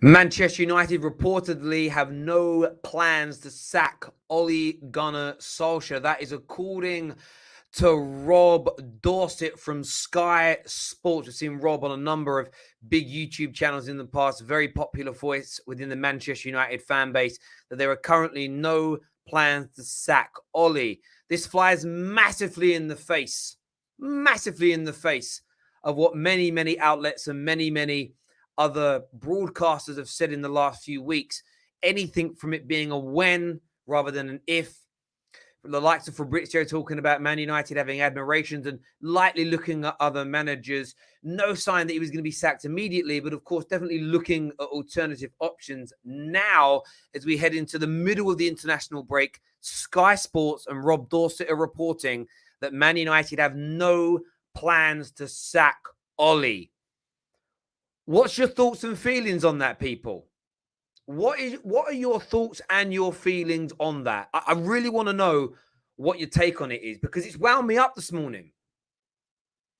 Manchester United reportedly have no plans to sack Ole Gunnar Solskjaer. That is according to Rob Dorset from Sky Sports. We've seen Rob on a number of big YouTube channels in the past, very popular voice within the Manchester United fan base, that there are currently no plans to sack Ole. This flies massively in the face of what many outlets and many other broadcasters have said in the last few weeks. Anything from it being a when rather than an if. The likes of Fabrizio talking about Man United having admirations and lightly looking at other managers. No sign that he was going to be sacked immediately, but of course, definitely looking at alternative options now as we head into the middle of the international break. Sky Sports and Rob Dorset are reporting that Man United have no plans to sack Ole. What's your thoughts and feelings on that, people? What are your thoughts and your feelings on that? I really want to know what your take on it is, because it's wound me up this morning.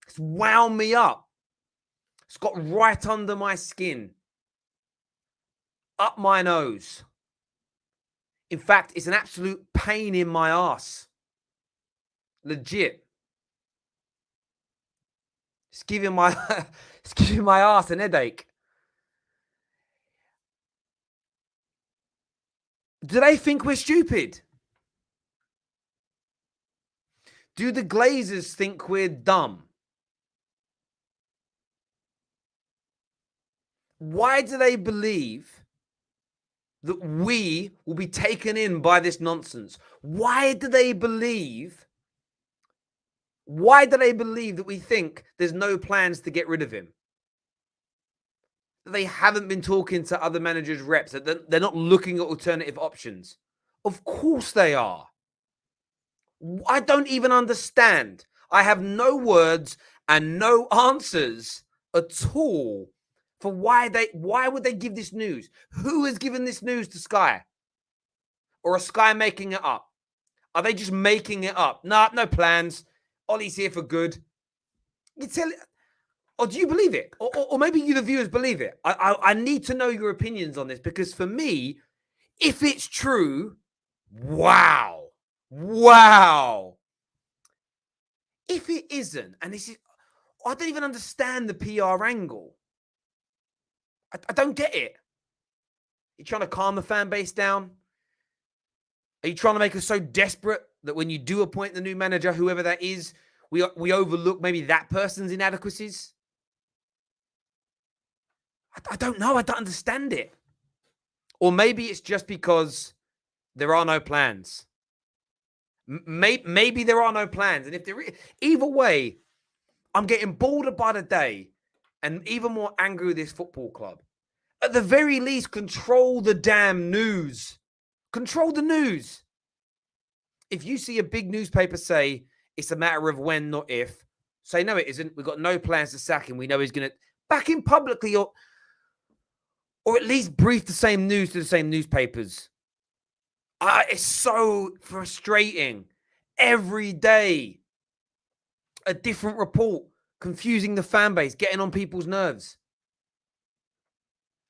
It's wound me up. It's got right under my skin, up my nose. In fact, it's an absolute pain in my ass. Legit. It's giving my ass an headache. Do they think we're stupid? Do the Glazers think we're dumb? Why do they believe that we will be taken in by this nonsense? Why do they believe that we think there's no plans to get rid of him? They haven't been talking to other managers' reps, that they're not looking at alternative options. Of course they are. I don't even understand. I have no words and no answers at all for why would they give this news? Who has given this news to Sky? Or are Sky making it up? Are they just making it up? No plans. Ole's here for good. You tell it. Or do you believe it? Or maybe you, the viewers, believe it. I need to know your opinions on this, because for me, if it's true, wow. If it isn't, and this is, I don't even understand the PR angle. I don't get it. You're trying to calm the fan base down? Are you trying to make us so desperate that when you do appoint the new manager, whoever that is, we overlook maybe that person's inadequacies? I don't know. I don't understand it. Or maybe it's just because there are no plans. Maybe there are no plans. And if there is, either way, I'm getting bolder by the day and even more angry with this football club. At the very least, control the damn news. Control the news. If you see a big newspaper say it's a matter of when, not if, say no, it isn't. We've got no plans to sack him. We know he's going to back him publicly, or at least brief the same news to the same newspapers. It's so frustrating. Every day, a different report, confusing the fan base, getting on people's nerves.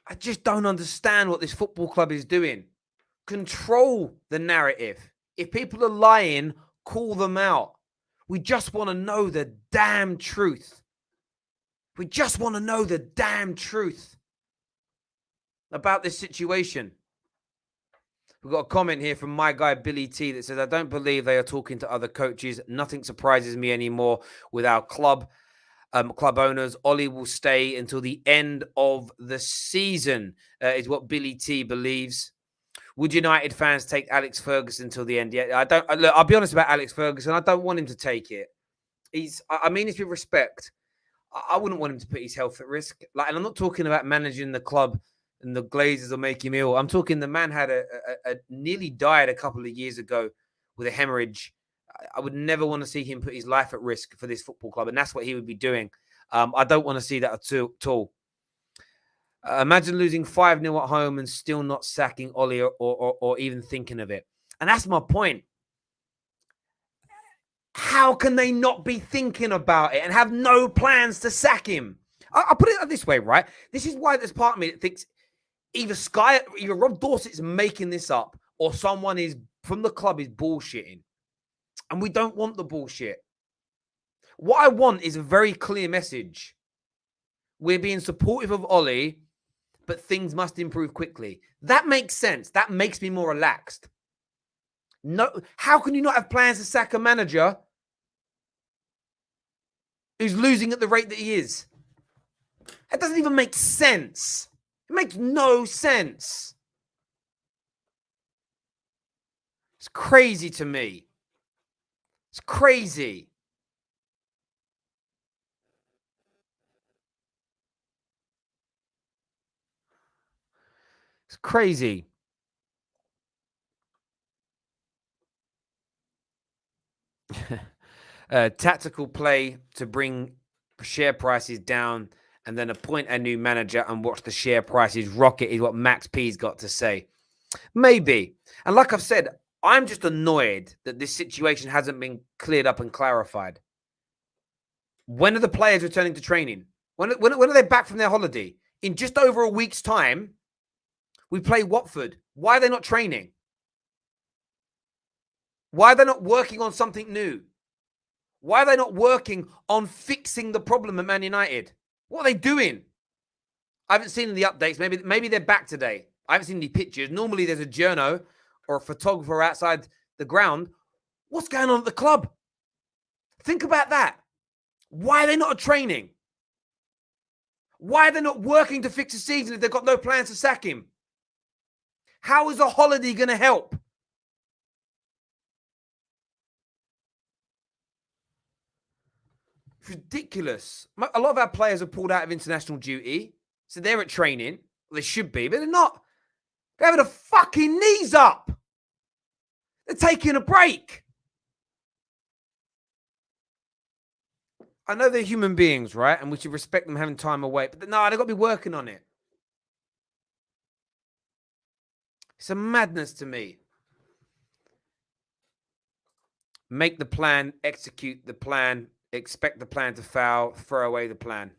I just don't understand what this football club is doing. Control the narrative. If people are lying, call them out. We just want to know the damn truth. We just want to know the damn truth about this situation. We've got a comment here from my guy Billy T that says, I don't believe they are talking to other coaches. Nothing surprises me anymore with our club owners. Ole will stay until the end of the season, is what Billy T believes. Would United fans take Alex Ferguson until the end? Yeah, look, I'll be honest about Alex Ferguson. I don't want him to take it. I mean this with respect. I wouldn't want him to put his health at risk. And I'm not talking about managing the club and the Glazers will make him ill. I'm talking the man had a nearly died a couple of years ago with a hemorrhage. I would never want to see him put his life at risk for this football club, and that's what he would be doing. I don't want to see that at all. Imagine losing 5-0 at home and still not sacking Ole or even thinking of it. And that's my point. How can they not be thinking about it and have no plans to sack him? I'll put it this way, right? This is why there's part of me that thinks either Rob Dorsett's making this up or someone is from the club is bullshitting. And we don't want the bullshit. What I want is a very clear message. We're being supportive of Ole, but things must improve quickly. That makes sense. That makes me more relaxed. No, how can you not have plans to sack a manager who's losing at the rate that he is? That doesn't even make sense. It makes no sense. It's crazy to me. It's crazy. It's crazy. Tactical play to bring share prices down and then appoint a new manager and watch the share prices rocket is what Max P's got to say. Maybe. And like I've said, I'm just annoyed that this situation hasn't been cleared up and clarified. When are the players returning to training? When are they back from their holiday? In just over a week's time, we play Watford. Why are they not training? Why are they not working on something new? Why are they not working on fixing the problem at Man United? What are they doing? I haven't seen the updates. Maybe they're back today. I haven't seen any pictures. Normally there's a journo or a photographer outside the ground. What's going on at the club? Think about that. Why are they not training? Why are they not working to fix the season if they've got no plans to sack him? How is a holiday going to help? It's ridiculous. A lot of our players have pulled out of international duty. So they're at training. Well, they should be, but they're not. They're having their fucking knees up. They're taking a break. I know they're human beings, right? And we should respect them having time away. But no, they've got to be working on it. It's a madness to me. Make the plan, execute the plan, expect the plan to fail, throw away the plan.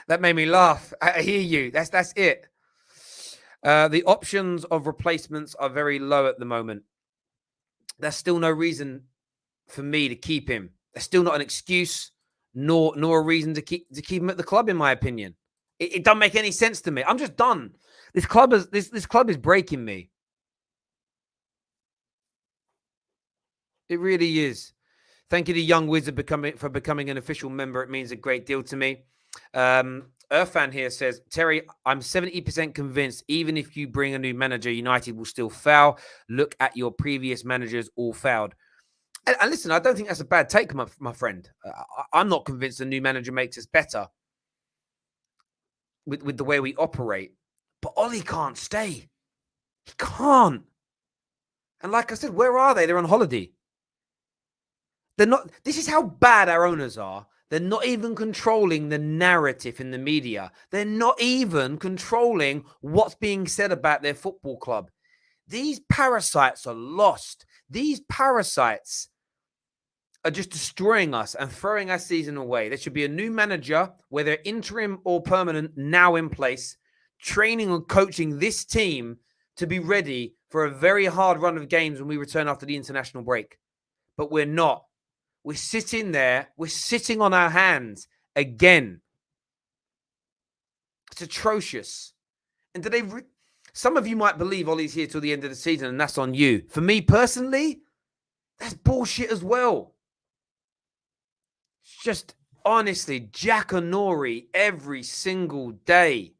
That made me laugh. I hear you. That's it. The options of replacements are very low at the moment. There's still no reason for me to keep him. There's still not an excuse, nor a reason to keep him at the club, in my opinion. It doesn't make any sense to me. I'm just done. This club is breaking me. It really is. Thank you to Young Wizard for becoming an official member. It means a great deal to me. Irfan here says, Terry, I'm 70% convinced even if you bring a new manager, United will still fail. Look at your previous managers, all failed. And listen, I don't think that's a bad take, my friend. I'm not convinced a new manager makes us better with the way we operate. But Ole can't stay. He can't. And like I said, where are they? They're on holiday. They're not. This is how bad our owners are. They're not even controlling the narrative in the media. They're not even controlling what's being said about their football club. These parasites are lost. These parasites are just destroying us and throwing our season away. There should be a new manager, whether interim or permanent, now in place, training and coaching this team to be ready for a very hard run of games when we return after the international break. But we're not. We're sitting there. We're sitting on our hands again. It's atrocious. And today, some of you might believe Ole's here till the end of the season, and that's on you. For me personally, that's bullshit as well. It's just, honestly, Jackanory every single day.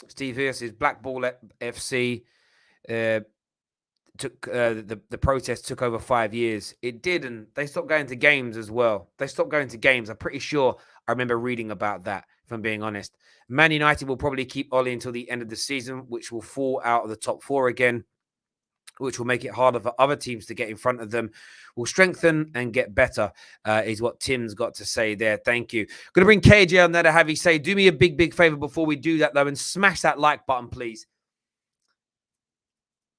Steve here says Blackball FC the protest took over 5 years. It did, and they stopped going to games as well. They stopped going to games. I'm pretty sure I remember reading about that, if I'm being honest. Man United will probably keep Ole until the end of the season, which will fall out of the top four again, which will make it harder for other teams to get in front of them. Will strengthen and get better, is what Tim's got to say there. Thank you. Going to bring KJ on there to have you say, do me a big favor before we do that, though, and smash that like button, please.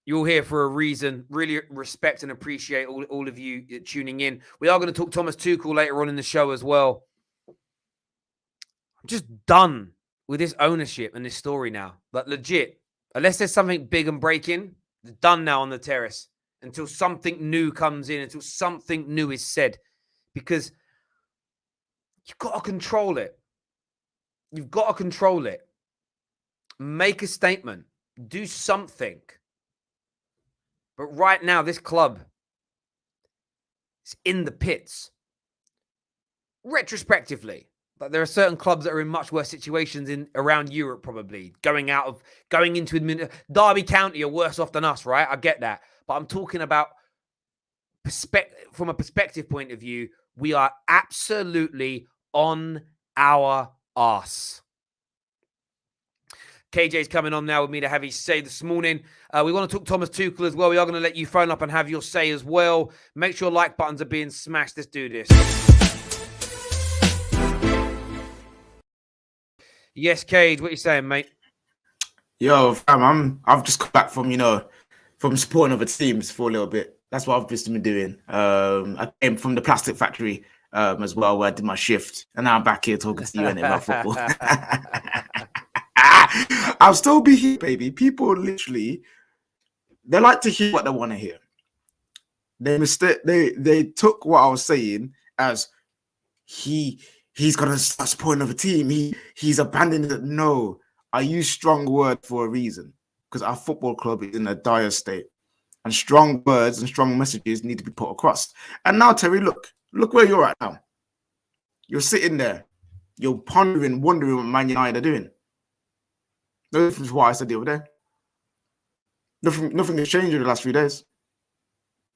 You're here for a reason. Really respect and appreciate all of you tuning in. We are going to talk Thomas Tuchel later on in the show as well. just done with this ownership and this story now. Like, legit, unless there's something big and breaking, it's done now on the terrace until something new comes in, until something new is said. Because you've got to control it. You've got to control it. Make a statement. Do something. But right now, this club is in the pits. Retrospectively, but there are certain clubs that are in much worse situations around Europe, probably going into Derby County are worse off than us, right? I get that, but I'm talking about from a perspective point of view. We are absolutely on our arse. KJ's coming on now with me to have his say this morning. We want to talk Thomas Tuchel as well. We are going to let you phone up and have your say as well. Make sure like buttons are being smashed. Let's do this. Yes, Cage, what you saying, mate? Yo, fam, I've just come back from, from supporting other teams for a little bit. That's what I've just been doing. I came from the plastic factory as well, where I did my shift, and now I'm back here talking to you about football. I'll still be here, baby. People literally, they like to hear what they want to hear. They took what I was saying as he's gonna start supporting another team. He's abandoning it. No, I use strong word for a reason, because our football club is in a dire state, and strong words and strong messages need to be put across. And now, Terry, look where you're at now. You're sitting there, you're pondering, wondering what Man United are doing. No difference from what I said the other day. Nothing has changed in the last few days.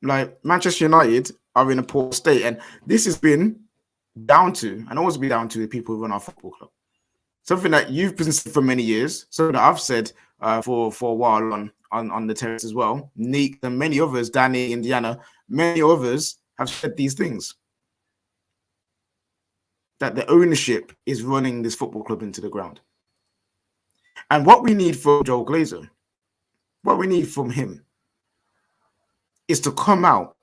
Like, Manchester United are in a poor state, and this has been down to, and always be down to, the people who run our football club. Something that you've been saying for many years, something that I've said for a while on the terrace as well. Neek and many others, Danny, Indiana, many others have said these things. That the ownership is running this football club into the ground. And what we need from Joel Glazer, what we need from him, is to come out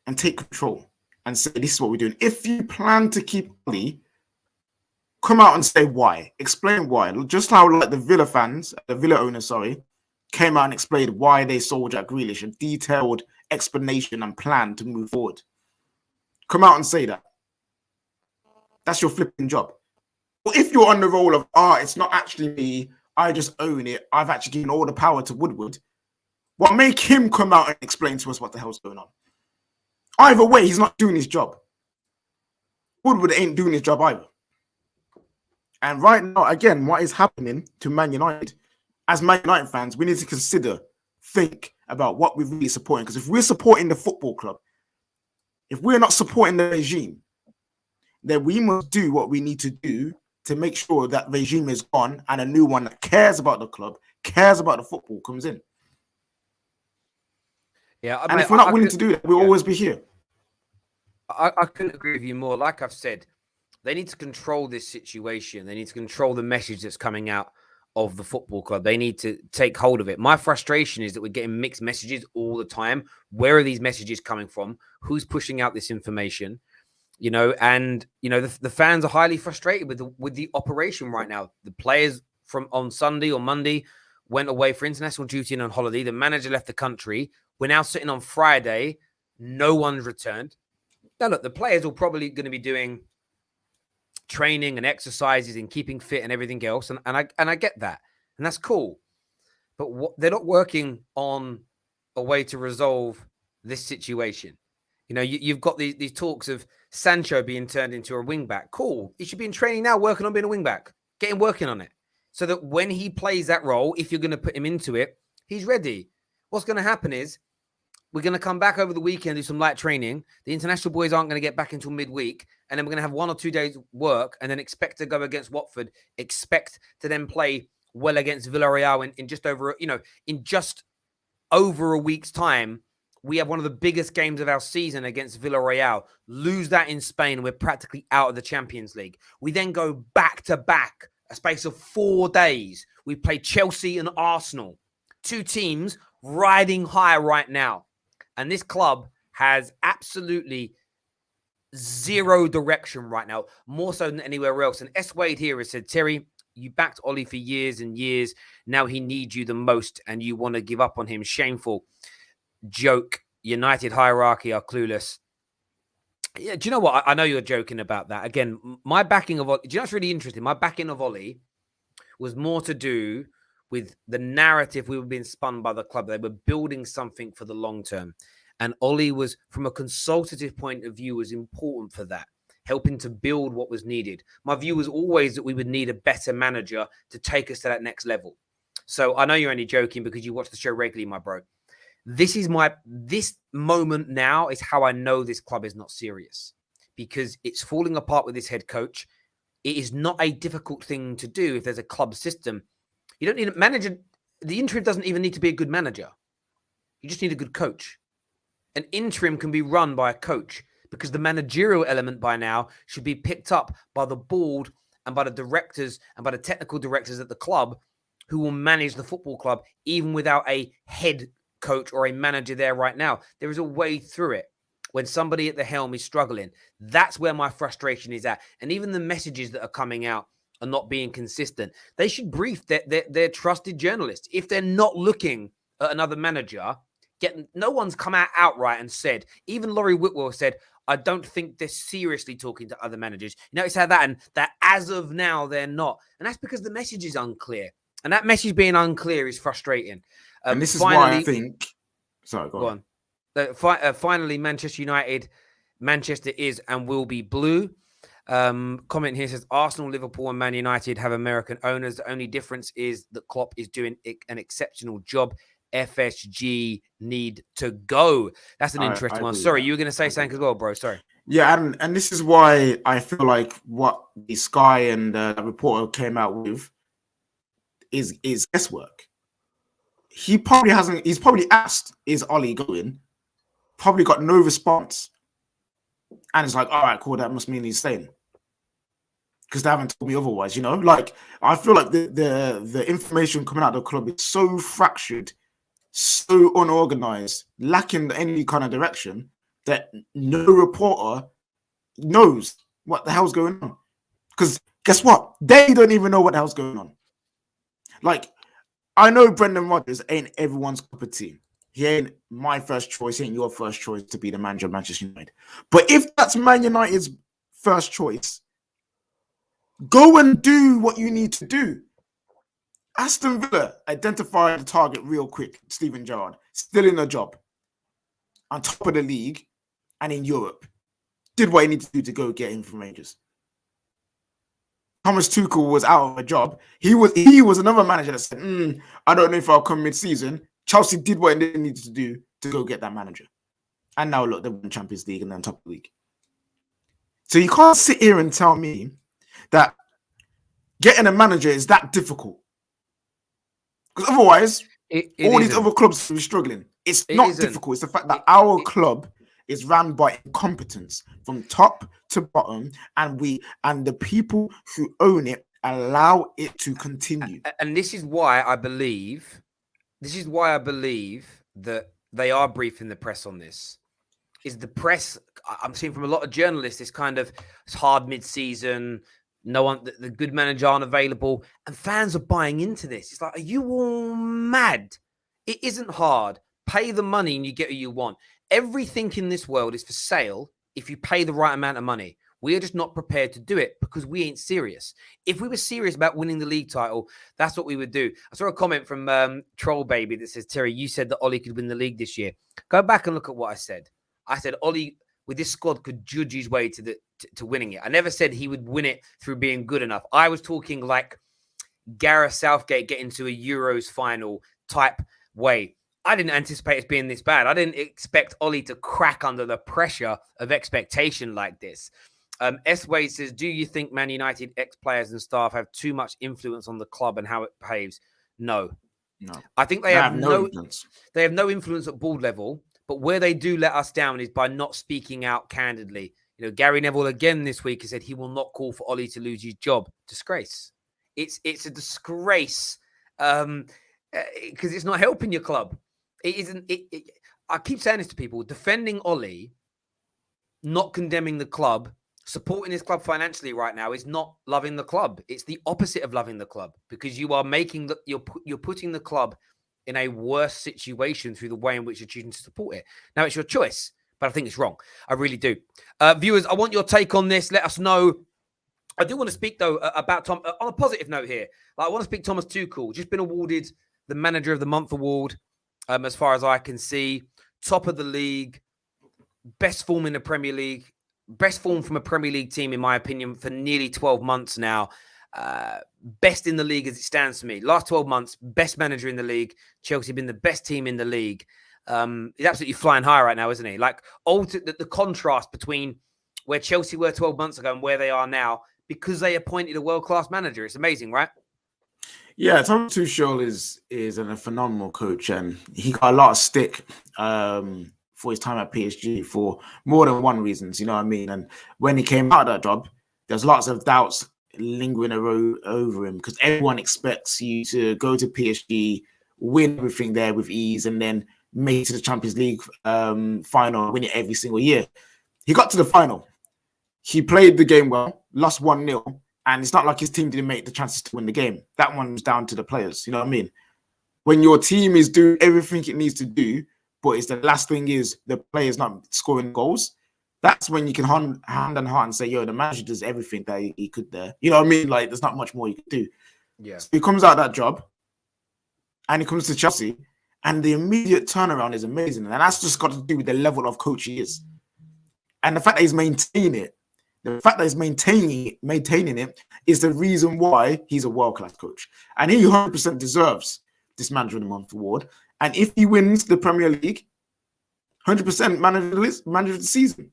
and take control and say, this is what we're doing. If you plan to keep Oli, come out and say why. Explain why. Just how, like, the Villa owners, came out and explained why they sold Jack Grealish, a detailed explanation and plan to move forward. Come out and say that. That's your flipping job. Well, if you're on the role of, it's not actually me, I just own it, I've actually given all the power to Woodward, well, make him come out and explain to us what the hell's going on. Either way, he's not doing his job. Woodward ain't doing his job either. And right now, again, what is happening to Man United, as Man United fans, we need to think about what we're really supporting. Because if we're supporting the football club, if we're not supporting the regime, then we must do what we need to do to make sure that regime is gone and a new one that cares about the club, cares about the football comes in. Yeah, and if we're not willing to do that, we'll always be here. I couldn't agree with you more. Like I've said, they need to control this situation. They need to control the message that's coming out of the football club. They need to take hold of it. My frustration is that we're getting mixed messages all the time. Where are these messages coming from? Who's pushing out this information? The fans are highly frustrated with the operation right now. The players from on Sunday or Monday went away for international duty and on holiday. The manager left the country. We're now sitting on Friday. No one's returned. Now, look, the players are probably going to be doing training and exercises and keeping fit and everything else. And I get that. And that's cool. But they're not working on a way to resolve this situation. You've got these talks of Sancho being turned into a wing back. Cool. He should be in training now, working on being a wing back. Get him working on it. So that when he plays that role, if you're going to put him into it, he's ready. What's going to happen is we're going to come back over the weekend, do some light training. The international boys aren't going to get back until midweek. And then we're going to have 1 or 2 days work and then expect to go against Watford, expect to then play well against Villarreal in just over a week's time. We have one of the biggest games of our season against Villarreal. Lose that in Spain, we're practically out of the Champions League. We then go back-to-back, a space of 4 days. We play Chelsea and Arsenal. 2 teams riding high right now. And this club has absolutely zero direction right now, more so than anywhere else. And S. Wade here has said, Terry, you backed Ole for years and years. Now he needs you the most and you want to give up on him. Shameful. Joke. United hierarchy are clueless. Yeah, do you know what? I know you're joking about that. Again, my backing of Ole, do you know what's really interesting? My backing of Ole was more to do with the narrative we were being spun by the club. They were building something for the long term. And Ole was, from a consultative point of view, was important for that, helping to build what was needed. My view was always that we would need a better manager to take us to that next level. So I know you're only joking because you watch the show regularly, my bro. This moment now is how I know this club is not serious, because it's falling apart with this head coach. It is not a difficult thing to do if there's a club system. You don't need a manager. The interim doesn't even need to be a good manager. You just need a good coach. An interim can be run by a coach, because the managerial element by now should be picked up by the board and by the directors and by the technical directors at the club, who will manage the football club even without a head coach or a manager there right now. There is a way through it when somebody at the helm is struggling. That's where my frustration is at. And even the messages that are coming out are not being consistent. They should brief their trusted journalists. If they're not looking at another manager, no one's come out outright and said, even Laurie Whitwell said, I don't think they're seriously talking to other managers. You notice how that as of now, they're not. And that's because the message is unclear. And that message being unclear is frustrating. And this is why I think... Sorry, go on. Finally, Manchester is and will be blue. Comment here says, Arsenal, Liverpool and Man United have American owners. The only difference is that Klopp is doing an exceptional job. FSG need to go. That's an interesting one. Sorry, you were going to say something as well, bro. Sorry. Yeah, and this is why I feel like what the Sky and the reporter came out with is guesswork. He's probably asked, is Ole going? Probably got no response. And it's like, all right, cool, that must mean he's staying. Because they haven't told me otherwise, you know? Like, I feel like the information coming out of the club is so fractured, so unorganized, lacking any kind of direction, that no reporter knows what the hell's going on. Because guess what? They don't even know what the hell's going on. Like, I know Brendan Rodgers ain't everyone's cup of tea. He ain't my first choice, he ain't your first choice to be the manager of Manchester United. But if that's Man United's first choice, go and do what you need to do. Aston Villa identified the target real quick. Steven Gerrard, still in a job, on top of the league and in Europe. Did what he needed to do to go get him from Rangers. Thomas Tuchel was out of a job. He was another manager that said, I don't know if I'll come mid-season. Chelsea did what they needed to do to go get that manager. And now look, they won Champions League and then top of the league. So you can't sit here and tell me that getting a manager is that difficult. Because otherwise, all these other clubs will be struggling. It's not difficult. It's the fact that our club is run by incompetence from top to bottom, and the people who own it allow it to continue. And this is why I believe that they are briefing the press on this. Is the press, I'm seeing from a lot of journalists, it's kind of, it's hard mid-season, no one, the good manager aren't available, and fans are buying into this. It's like, are you all mad? It isn't hard. Pay the money and you get what you want. Everything in this world is for sale if you pay the right amount of money. We are just not prepared to do it because we ain't serious. If we were serious about winning the league title, that's what we would do. I saw a comment from Troll Baby that says, Terry, you said that Ole could win the league this year. Go back and look at what I said. I said Ole, with this squad, could judge his way to winning it. I never said he would win it through being good enough. I was talking like Gareth Southgate getting to a Euros final type way. I didn't anticipate it being this bad. I didn't expect Ole to crack under the pressure of expectation like this. S. Wade says, do you think Man United ex-players and staff have too much influence on the club and how it behaves? No. I think they have no influence. They have no influence at board level, but where they do let us down is by not speaking out candidly. You know, Gary Neville again this week has said he will not call for Ole to lose his job. Disgrace. It's a disgrace because it's not helping your club. It isn't. I keep saying this to people. Defending Ole not condemning the club, supporting his club financially right now is not loving the club. It's the opposite of loving the club, because you are making you're putting the club in a worse situation through the way in which you're choosing to support it. Now, it's your choice, but I think it's wrong. I really do. Viewers, I want your take on this. Let us know. I do want to speak, though, about Tom on a positive note here. Like, I want to speak Thomas Tuchel. Just been awarded the Manager of the Month award, as far as I can see. Top of the league. Best form in the Premier League. Best form from a Premier League team, in my opinion, for nearly 12 months now. Best in the league as it stands to me. Last 12 months, best manager in the league. Chelsea been the best team in the league. He's absolutely flying high right now, isn't he? Like, the contrast between where Chelsea were 12 months ago and where they are now, because they appointed a world-class manager. It's amazing, right? Yeah, Thomas Tuchel is a phenomenal coach, and he got a lot of stick for his time at PSG for more than one reasons, you know what I mean? And when he came out of that job, there's lots of doubts lingering over him, because everyone expects you to go to PSG, win everything there with ease, and then make it to the Champions League final, win it every single year. He got to the final. He played the game well, lost 1-0, and it's not like his team didn't make the chances to win the game. That one was down to the players, you know what I mean? When your team is doing everything it needs to do, but it's the last thing is the players not scoring goals, that's when you can hand on heart and say, yo, the manager does everything that he could there. You know what I mean? Like, there's not much more you could do. Yeah. So he comes out of that job, and he comes to Chelsea, and the immediate turnaround is amazing. And that's just got to do with the level of coach he is. And the fact that he's maintaining it, the fact that he's maintaining it is the reason why he's a world-class coach. And he 100% deserves this Manager of the Month award. And if he wins the Premier League, 100% manager of the season.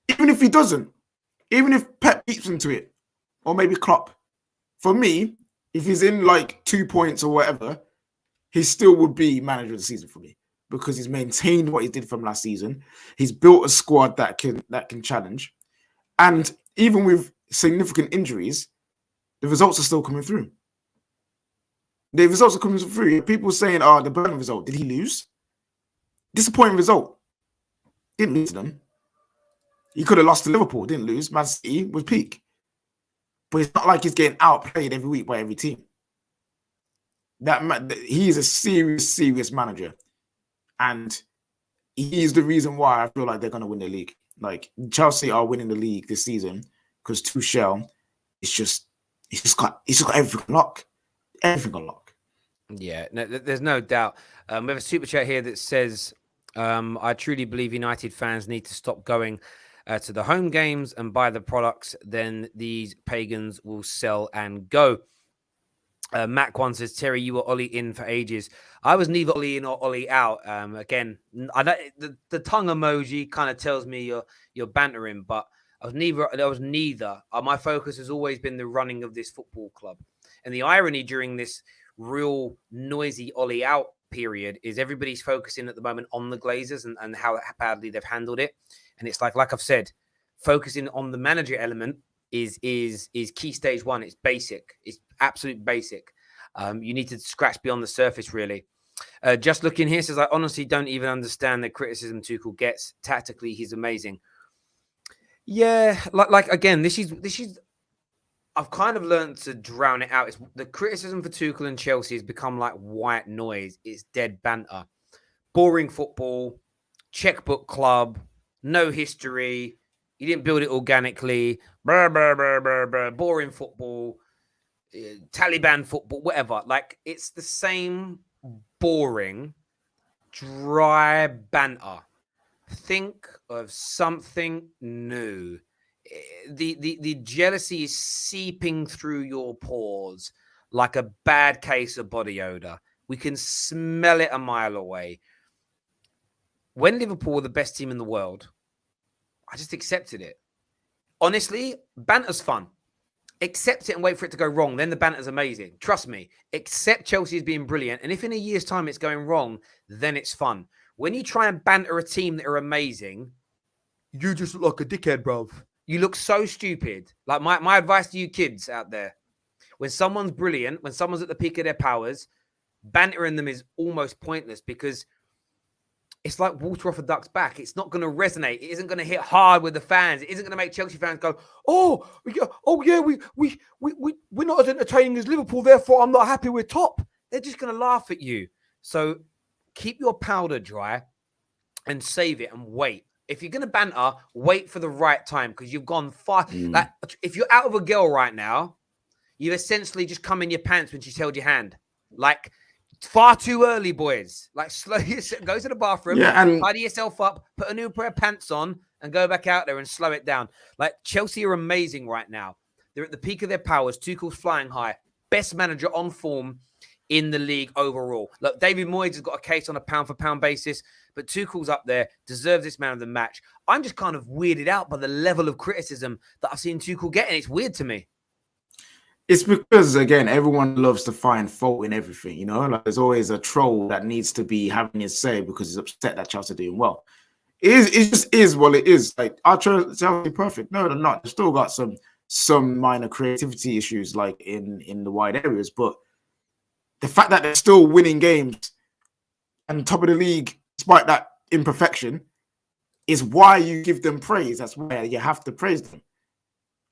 Even if he doesn't, even if Pep beats him to it, or maybe Klopp, for me, if he's in like 2 points or whatever, he still would be manager of the season for me, because he's maintained what he did from last season. He's built a squad that can challenge. And even with significant injuries, the results are still coming through. The results are coming through. People saying, oh, the Burnley result, did he lose? Disappointing result. Didn't lose to them. He could have lost to Liverpool, didn't lose. Man City was peak. But it's not like he's getting outplayed every week by every team. He is a serious manager. And he is the reason why I feel like they're going to win the league. Like, Chelsea are winning the league this season because Tuchel he's just got everything on lock. Everything on lock. Yeah, no, there's no doubt. We have a super chat here that says, I truly believe United fans need to stop going to the home games and buy the products. Then these pagans will sell and go. Mac one says, Terry, you were Ole in for ages. I was neither Ole in or Ole out. Again, I know the tongue emoji kind of tells me you're bantering, but I was neither. My focus has always been the running of this football club. And the irony during this real noisy Ole out period is everybody's focusing at the moment on the Glazers and how badly they've handled it. And it's like I've said, focusing on the manager element is key stage one. It's basic. It's absolute basic. You need to scratch beyond the surface, really. Just looking here says, I honestly don't even understand the criticism Tuchel gets. Tactically, he's amazing. Yeah, like again, this is I've kind of learned to drown it out. It's the criticism for Tuchel and Chelsea has become like white noise. It's dead banter. Boring football, checkbook club, no history. You didn't build it organically. Blah, blah, blah, blah, blah. Boring football, Taliban football, whatever. Like, it's the same boring, dry banter. Think of something new. The jealousy is seeping through your pores like a bad case of body odor. We can smell it a mile away. When Liverpool were the best team in the world, I just accepted it. Honestly, banter's fun. Accept it and wait for it to go wrong. Then the banter's amazing. Trust me. Accept Chelsea as being brilliant. And if in a year's time it's going wrong, then it's fun. When you try and banter a team that are amazing, you just look like a dickhead, bruv. You look so stupid. Like my advice to you kids out there, when someone's brilliant, when someone's at the peak of their powers, bantering them is almost pointless because it's like water off a duck's back. It's not going to resonate. It isn't going to hit hard with the fans. It isn't going to make Chelsea fans go, we're not as entertaining as Liverpool, therefore I'm not happy we're top. They're just going to laugh at you. So keep your powder dry and save it and wait. If you're going to banter, wait for the right time because you've gone far. Like, if you're out of a girl right now, you've essentially just come in your pants when she's held your hand. Like, far too early, boys. Like, slowly go to the bathroom, tidy yourself up, put a new pair of pants on, and go back out there and slow it down. Like, Chelsea are amazing right now. They're at the peak of their powers. Tuchel's flying high. Best manager on form in the league overall. Look, David Moyes has got a case on a pound-for-pound basis, but Tuchel's up there, deserves this man of the match. I'm just kind of weirded out by the level of criticism that I've seen Tuchel get, and it's weird to me. It's because, again, everyone loves to find fault in everything, you know? Like, there's always a troll that needs to be having his say because he's upset that Chelsea are doing well. It just is what it is. Like, are Chelsea perfect? No, they're not. They've still got some minor creativity issues, like, in the wide areas, but the fact that they're still winning games and top of the league, despite that imperfection, is why you give them praise. That's why you have to praise them.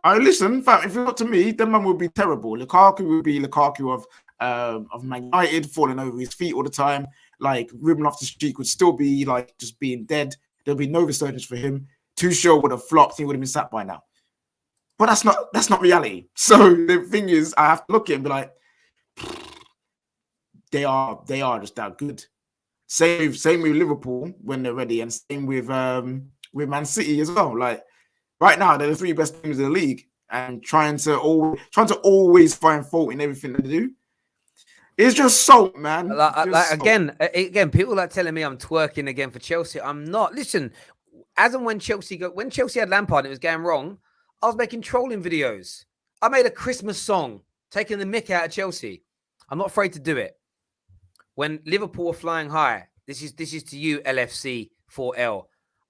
Listen, fam, if it's not to me, then man would be terrible. Lukaku would be Lukaku of Man United, falling over his feet all the time. Like, Ruben Loftus-Cheek would still be like just being dead. There'll be no resurgence for him. Tuchel would have flopped. He would have been sacked by now. But that's not reality. So the thing is, I have to look at it and be like, they are just that good. Same with Liverpool when they're ready, and same with Man City as well. Like, right now, they're the three best teams in the league, and trying to always find fault in everything they do. It's just salt, man. Again, people like telling me I'm twerking again for Chelsea. I'm not. Listen, as and when Chelsea had Lampard and it was going wrong, I was making trolling videos. I made a Christmas song taking the mick out of Chelsea. I'm not afraid to do it. When Liverpool were flying high, this is to you, LFC 4L.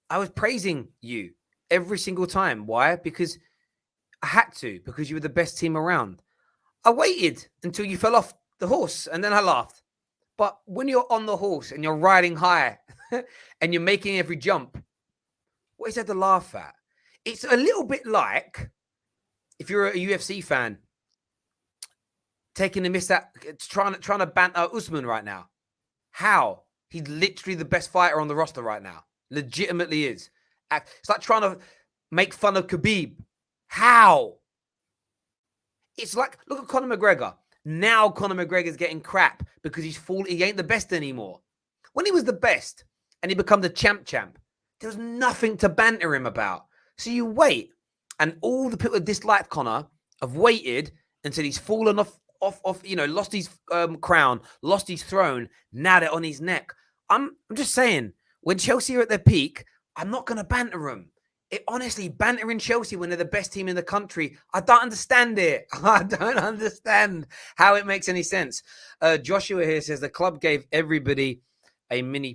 I was praising you every single time. Why? Because I had to, because you were the best team around. I waited until you fell off the horse and then I laughed. But when you're on the horse and you're riding high and you're making every jump, what is there to laugh at? It's a little bit like if you're a UFC fan taking a miss at trying to banter Usman right now. How? He's literally the best fighter on the roster right now. Legitimately is. It's like trying to make fun of Khabib. How? It's like, look at Conor McGregor. Now Conor McGregor's getting crap because he ain't the best anymore. When he was the best and he become the champ, there was nothing to banter him about. So you wait, and all the people that disliked Conor have waited until he's fallen off, lost his crown, lost his throne. Now they're on his neck. I'm just saying, when Chelsea are at their peak, I'm not going to banter them. Honestly, bantering Chelsea when they're the best team in the country, I don't understand it. I don't understand how it makes any sense. Joshua here says the club gave everybody a mini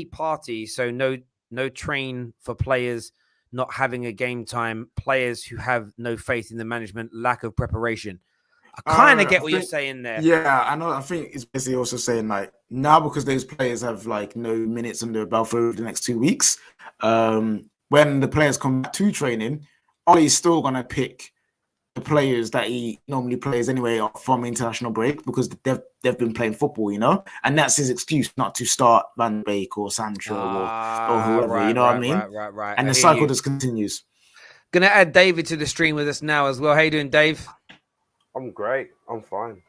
party, so no train for players not having a game time, players who have no faith in the management, lack of preparation. I kind of get what you're saying there. Yeah, I know. I think it's basically also saying, like, now because those players have like no minutes under their belt for the next 2 weeks, when the players come back to training, Ollie's still going to pick the players that he normally plays anyway from international break because they've been playing football, you know? And that's his excuse not to start Van Beek or Sancho or whoever, right, you know what I mean? Right. And the cycle just continues. Going to add David to the stream with us now as well. How you doing, Dave? I'm great. I'm fine.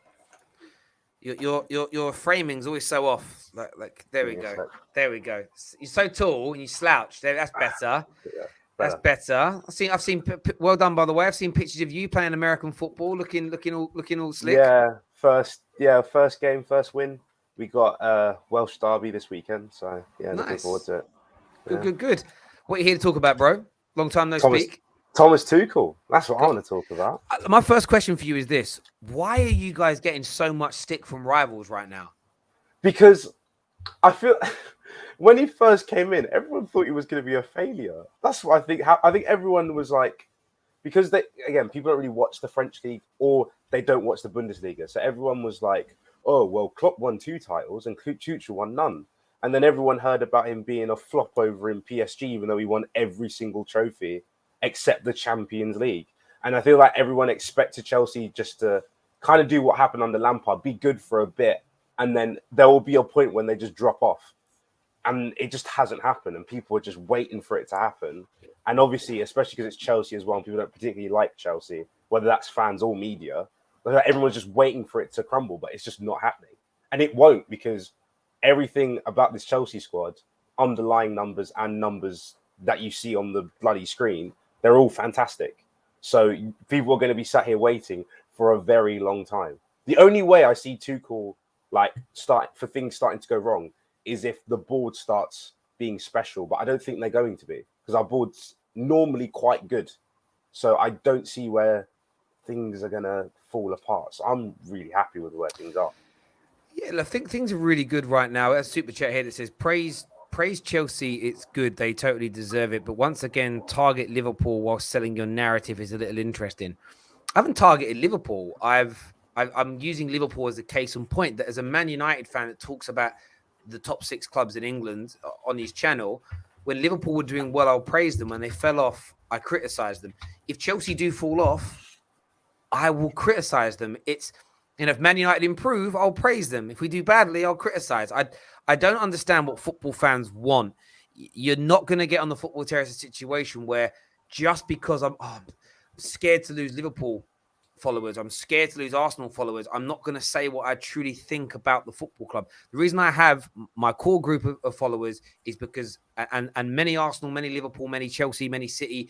Your framing's always so off. Like there we go. There we go. You're so tall and you slouch. That's better. Yeah, that's better. I've seen. Well done, by the way. I've seen pictures of you playing American football, looking all slick. Yeah, first game, first win. We got Welsh Derby this weekend, so yeah, nice. Looking forward to it. Yeah. Good. What are you here to talk about, bro? Long time no speak. Thomas Tuchel. That's what I want to talk about. My first question for you is this: why are you guys getting so much stick from rivals right now? Because I feel when he first came in, everyone thought he was going to be a failure. That's what I think. I think everyone was like, because people don't really watch the French league or they don't watch the Bundesliga. So everyone was like, oh, well, Klopp won 2 titles and Tuchel won none. And then everyone heard about him being a flop over in PSG, even though he won every single trophy except the Champions League. And I feel like everyone expected Chelsea just to kind of do what happened under Lampard, be good for a bit, and then there will be a point when they just drop off. And it just hasn't happened, and people are just waiting for it to happen. And obviously, especially because it's Chelsea as well, and people don't particularly like Chelsea, whether that's fans or media, everyone's just waiting for it to crumble, but it's just not happening. And it won't, because everything about this Chelsea squad, underlying numbers and numbers that you see on the bloody screen, they're all fantastic. So people are going to be sat here waiting for a very long time. The only way I see Tuchel things starting to go wrong is if the board starts being special, but I don't think they're going to be, because our board's normally quite good. So I don't see where things are going to fall apart. So I'm really happy with where things are. Yeah, I think things are really good right now. There's a super chat here that says, praise Chelsea, it's good. They totally deserve it. But once again, target Liverpool while selling your narrative is a little interesting. I haven't targeted Liverpool. I'm using Liverpool as a case in point, that as a Man United fan that talks about the top 6 clubs in England on his channel, when Liverpool were doing well, I'll praise them. When they fell off, I criticize them. If Chelsea do fall off, I will criticize them. If Man United improve, I'll praise them. If we do badly, I'll criticize. I don't understand what football fans want. You're not going to get on the football terrace a situation where just because I'm scared to lose Liverpool followers, I'm scared to lose Arsenal followers, I'm not going to say what I truly think about the football club. The reason I have my core group of followers is because, and many Arsenal, many Liverpool, many Chelsea, many City,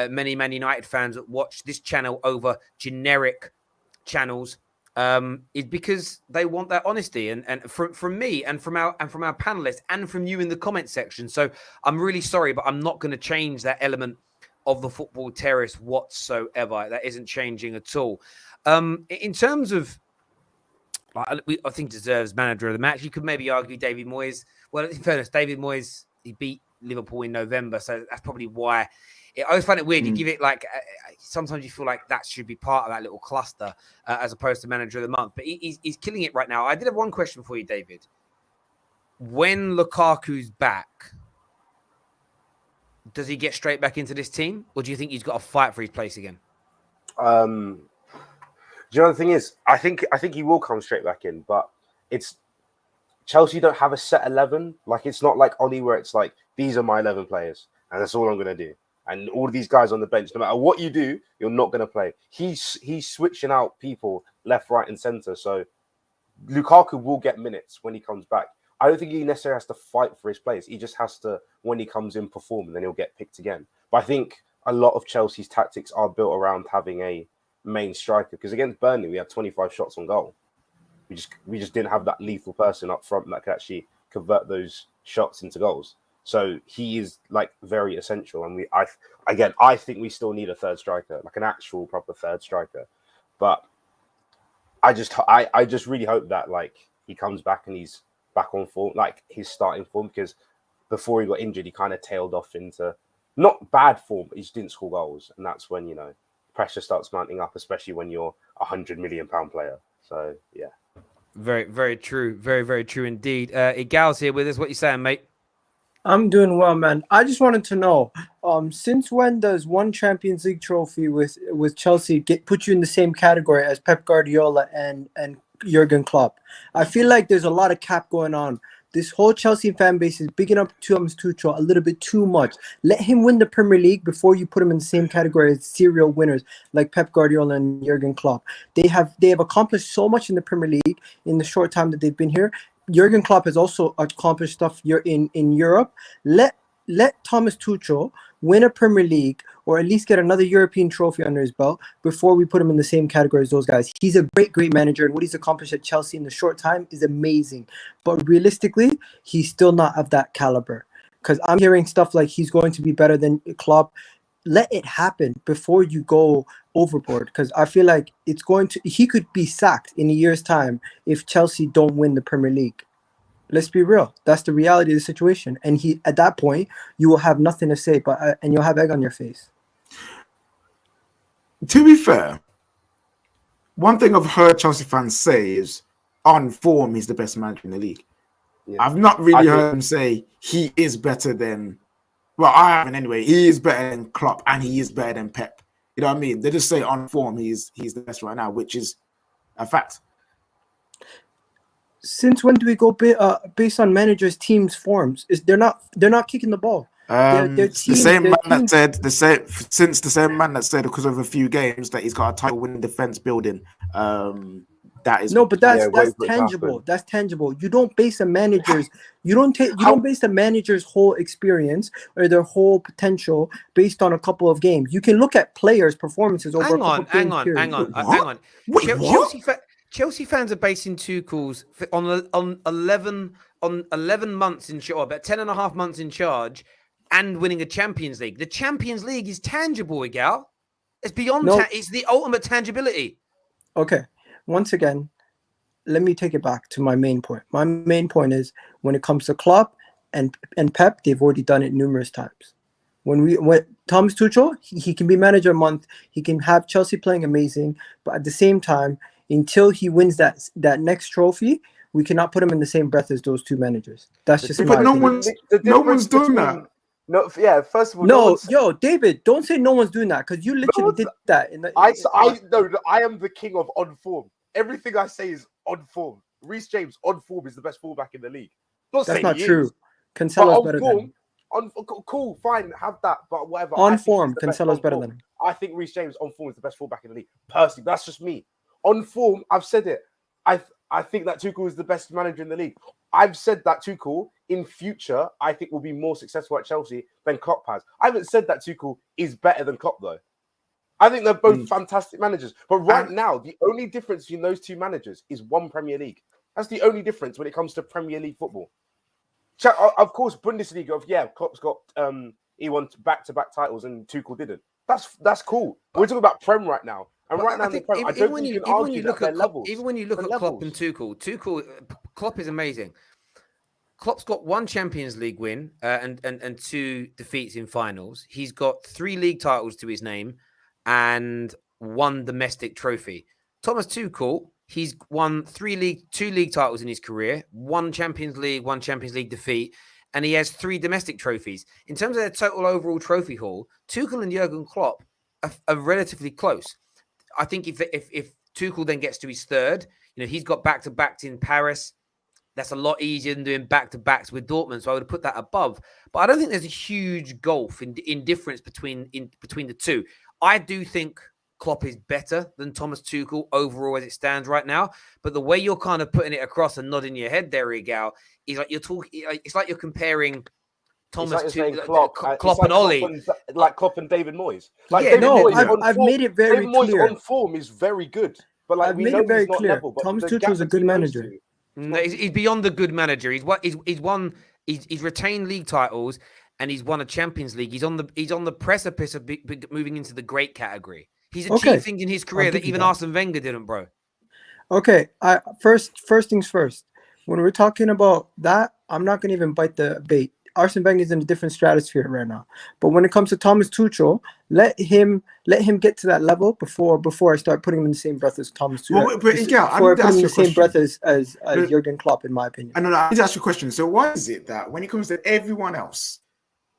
many Man United fans that watch this channel over generic channels, is because they want that honesty, and from me and from our panelists and from you in the comment section. So I'm really sorry, but I'm not going to change that element of the football terrace whatsoever. That isn't changing at all. In terms of, I think deserves manager of the match. You could maybe argue David Moyes. Well, in fairness, David Moyes, he beat Liverpool in November, so that's probably why. I always find it weird. You give it like, sometimes you feel like that should be part of that little cluster as opposed to manager of the month. But he's killing it right now. I did have one question for you, David. When Lukaku's back, does he get straight back into this team, or do you think he's got to fight for his place again? Do you know the thing is? I think he will come straight back in, but it's Chelsea don't have a set 11. Like, it's not like Ole, where it's like, these are my 11 players, and that's all I'm going to do. And all of these guys on the bench, no matter what you do, you're not going to play. He's switching out people left, right, and center. So Lukaku will get minutes when he comes back. I don't think he necessarily has to fight for his place. He just has to, when he comes in, perform, and then he'll get picked again. But I think a lot of Chelsea's tactics are built around having a main striker, because against Burnley, we had 25 shots on goal. We just didn't have that lethal person up front that could actually convert those shots into goals. So he is like very essential, and I think we still need a third striker, like an actual proper third striker. But I just really hope that like he comes back and he's back on form, like his starting form, because before he got injured, he kind of tailed off into not bad form, but he just didn't score goals, and that's when, you know, pressure starts mounting up, especially when you're £100 million player. So yeah, very, very true, very, very true indeed. Igal's here with us. What you saying, mate? I'm doing well, man. I just wanted to know, since when does one Champions League trophy with Chelsea put you in the same category as Pep Guardiola and Jurgen Klopp? I feel like there's a lot of cap going on. This whole Chelsea fan base is bigging up Thomas Tuchel a little bit too much. Let him win the Premier League before you put him in the same category as serial winners like Pep Guardiola and Jurgen Klopp. They have accomplished so much in the Premier League in the short time that they've been here. Jurgen Klopp has also accomplished stuff in Europe. Let Thomas Tuchel win a Premier League, or at least get another European trophy under his belt before we put him in the same category as those guys. He's a great manager, and what he's accomplished at Chelsea in the short time is amazing. But realistically, he's still not of that caliber, because I'm hearing stuff like he's going to be better than Klopp. Let it happen before you go overboard, because I feel like he could be sacked in a year's time if Chelsea don't win the Premier League. Let's be real. That's the reality of the situation. And at that point, you will have nothing to say, and you'll have egg on your face. To be fair, one thing I've heard Chelsea fans say is, on form, he's the best manager in the league. Yeah. I've not really I think- heard him say he is better than. Well, I haven't anyway. He is better than Klopp and he is better than Pep. You know what I mean? They just say on form he's the best right now, which is a fact. Since when do we go based on managers' teams' forms? They're not kicking the ball. Their The teams- same their man that teams- said the same man that said because of a few games that he's got a title winning defense building. That is No, but that's Yeah, wait for it to tangible. happen. That's tangible. You don't base a manager's you don't base the manager's whole experience or their whole potential based on a couple of games. You can look at players' performances over a couple of games. Hang on. Wait, what? Chelsea fans are basing Tuchel's on 11 months in charge, about 10 and a half months in charge, and winning a Champions League. The Champions League is tangible, Igal. It's beyond. No. It's the ultimate tangibility. Okay. Once again, let me take it back to my main point. My main point is when it comes to Klopp and Pep, they've already done it numerous times. When Thomas Tuchel, he can be manager a month, he can have Chelsea playing amazing, but at the same time, until he wins that next trophy, we cannot put him in the same breath as those two managers. That's just But my no opinion. one's doing that. No, yeah. First of all, No, one's- yo, David, don't say no one's doing that because you literally one's- did that in the. I am the king of on form. Everything I say is on form. Reece James on form is the best fullback in the league. That's not true. But Cancelo's on better form, than him. cool, fine, have that. But whatever. On I think form, he's the best Cancelo's on better form. than him. I think Reece James on form is the best fullback in the league. Personally, that's just me. On form, I've said it. I think that Tuchel is the best manager in the league. I've said that Tuchel in future, I think will be more successful at Chelsea than Klopp has. I haven't said that Tuchel is better than Klopp though. I think they're both fantastic managers. But right now, the only difference between those two managers is one Premier League. That's the only difference when it comes to Premier League football. Of course, Bundesliga. Klopp's got he won back-to-back titles and Tuchel didn't. That's cool. We're talking about Prem right now, and right now in the Prem, I don't think you can argue that they're levels. Even when you look at Klopp and Tuchel, Klopp is amazing. Klopp's got one Champions League win and 2 defeats in finals. He's got 3 league titles to his name and 1 domestic trophy. Thomas Tuchel, he's won 2 league titles in his career, 1 Champions League defeat, and he has 3 domestic trophies. In terms of their total overall trophy haul, Tuchel and Jurgen Klopp are relatively close. I think if Tuchel then gets to his 3rd, he's got back-to-backs in Paris. That's a lot easier than doing back-to-backs with Dortmund, so I would put that above. But I don't think there's a huge gulf in difference between the two. I do think Klopp is better than Thomas Tuchel overall as it stands right now. But the way you're kind of putting it across and nodding your head there, Igal, is like you're talking. It's like you're comparing Thomas Tuchel, Klopp and Ole, like Klopp and David Moyes. Like Yeah, David No, Moyes on I've form- made it very David Moyes clear. on form is very good, but like I've we made know it very he's not clear. level. But Thomas the Tuchel's gap a good between those manager. two- No, he's beyond the good manager. He's won. He's retained league titles and he's won a Champions League. He's on the precipice of moving into the great category. He's achieved Okay. things in his career I'll that give you even that. Arsene Wenger didn't, bro. Okay, first things first. When we're talking about that, I'm not gonna even bite the bait. Arsene Wenger is in a different stratosphere right now. But when it comes to Thomas Tuchel, let him get to that level before I start putting him in the same breath as Thomas Tuchel. Well, but Igal, I before I need to put him ask in you the a same question. breath as Jurgen Klopp, in my opinion. I need to ask you a question. So why is it that when it comes to everyone else,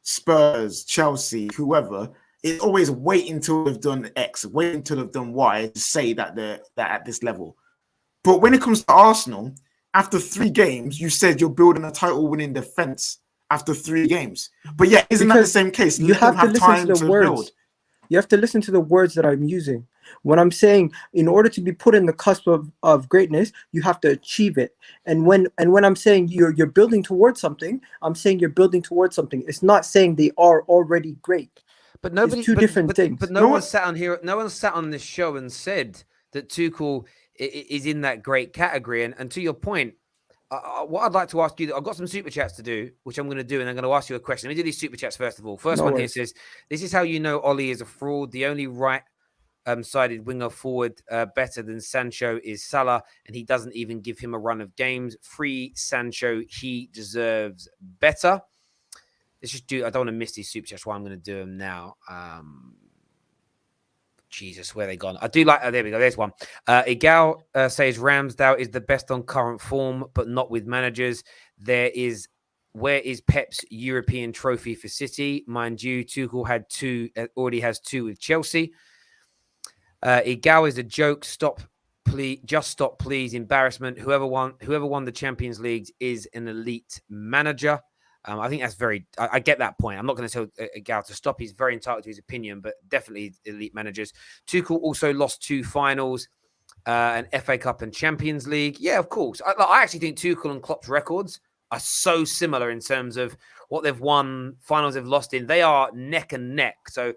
Spurs, Chelsea, whoever, it's always wait until they've done X, wait until they've done Y to say that they're at this level. But when it comes to Arsenal, after 3 games, you said you're building a title-winning defense after 3 games. But yeah, isn't that the Because same case? you Let them have to listen time to the words. build. You have to listen to the words that I'm using. When I'm saying in order to be put in the cusp of greatness, you have to achieve it. And when I'm saying you're building towards something, I'm saying you're building towards something. It's not saying they are already great. But nobody, two different things. But no one sat on here. No one sat on this show and said that Tuchel is in that great category. And to your point, what I'd like to ask you, I've got some super chats to do, which I'm going to do, and I'm going to ask you a question. Let me do these super chats first of all. First No one worries. here says, "This is how you know Ole is a fraud. The only right-sided winger forward better than Sancho is Salah, and he doesn't even give him a run of games. Free Sancho, he deserves better." Let's just do. I don't want to miss these super chats. Why I'm going to do them now. Jesus, where they gone? I do like. Oh, there we go. There's one. Igal says Ramsdale is the best on current form, but not with managers. Where is Pep's European trophy for City? Mind you, Tuchel had two, already has two with Chelsea. Igao is a joke. Stop, please. Just stop, please. Embarrassment. Whoever won the Champions League is an elite manager. I think that's very. I get that point. I'm not going to tell Igao to stop. He's very entitled to his opinion, but definitely elite managers. Tuchel also lost 2 finals, an FA Cup and Champions League. Yeah, of course. I actually think Tuchel and Klopp's records are so similar in terms of what they've won, finals they've lost in. They are neck and neck. So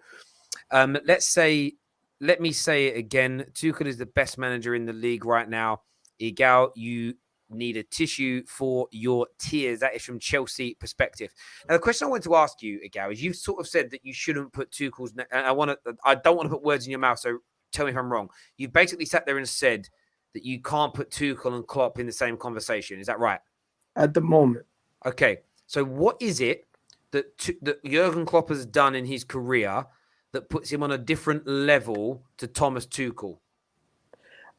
let me say it again. Tuchel is the best manager in the league right now. Igao, you need a tissue for your tears. That is from Chelsea perspective. Now, the question I want to ask you, Igao, is you've sort of said that you shouldn't put Tuchel's. I don't want to put words in your mouth, so tell me if I'm wrong. You basically sat there and said that you can't put Tuchel and Klopp in the same conversation. Is that right? At the moment. Okay. So what is it that Jurgen Klopp has done in his career that puts him on a different level to Thomas Tuchel?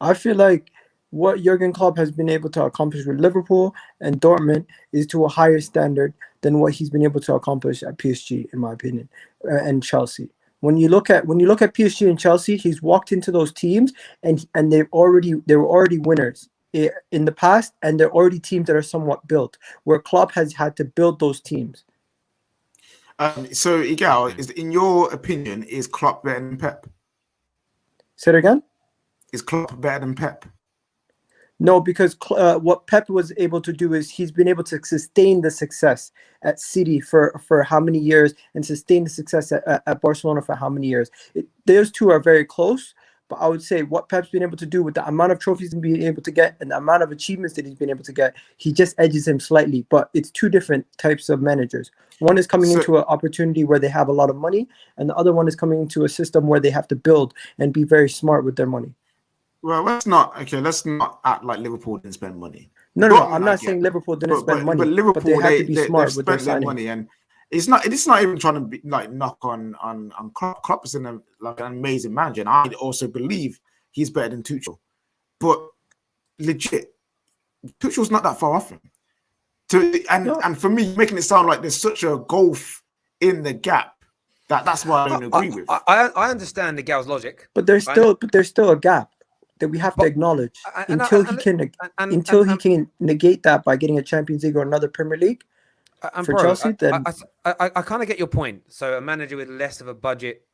I feel like what Jurgen Klopp has been able to accomplish with Liverpool and Dortmund is to a higher standard than what he's been able to accomplish at PSG, in my opinion, and Chelsea. When you look at PSG and Chelsea, he's walked into those teams and they were already winners in the past, and they're already teams that are somewhat built, where Klopp has had to build those teams. So, Igao, in your opinion, is Klopp better than Pep? Say it again? Is Klopp better than Pep? No, because what Pep was able to do is he's been able to sustain the success at City for how many years, and sustain the success at Barcelona for how many years. Those two are very close, but I would say what Pep's been able to do with the amount of trophies he's been able to get and the amount of achievements that he's been able to get, he just edges him slightly. But it's two different types of managers. One is coming into an opportunity where they have a lot of money, and the other one is coming into a system where they have to build and be very smart with their money. Well, let's not act like Liverpool didn't spend money. No, I'm not saying Liverpool didn't spend money, but Liverpool, they have to be smart with their spent their money, and it's not even trying to be like knock on Klopp. Klopp is an amazing manager, and I also believe he's better than Tuchel. But legit, Tuchel's not that far off him. And for me, making it sound like there's such a gulf in the gap that's why I don't agree with. I understand the Gal's logic, but there's still a gap that we have to acknowledge until he can negate that by getting a Champions League or another Premier League for Chelsea. Then I kind of get your point. So a manager with less of a budget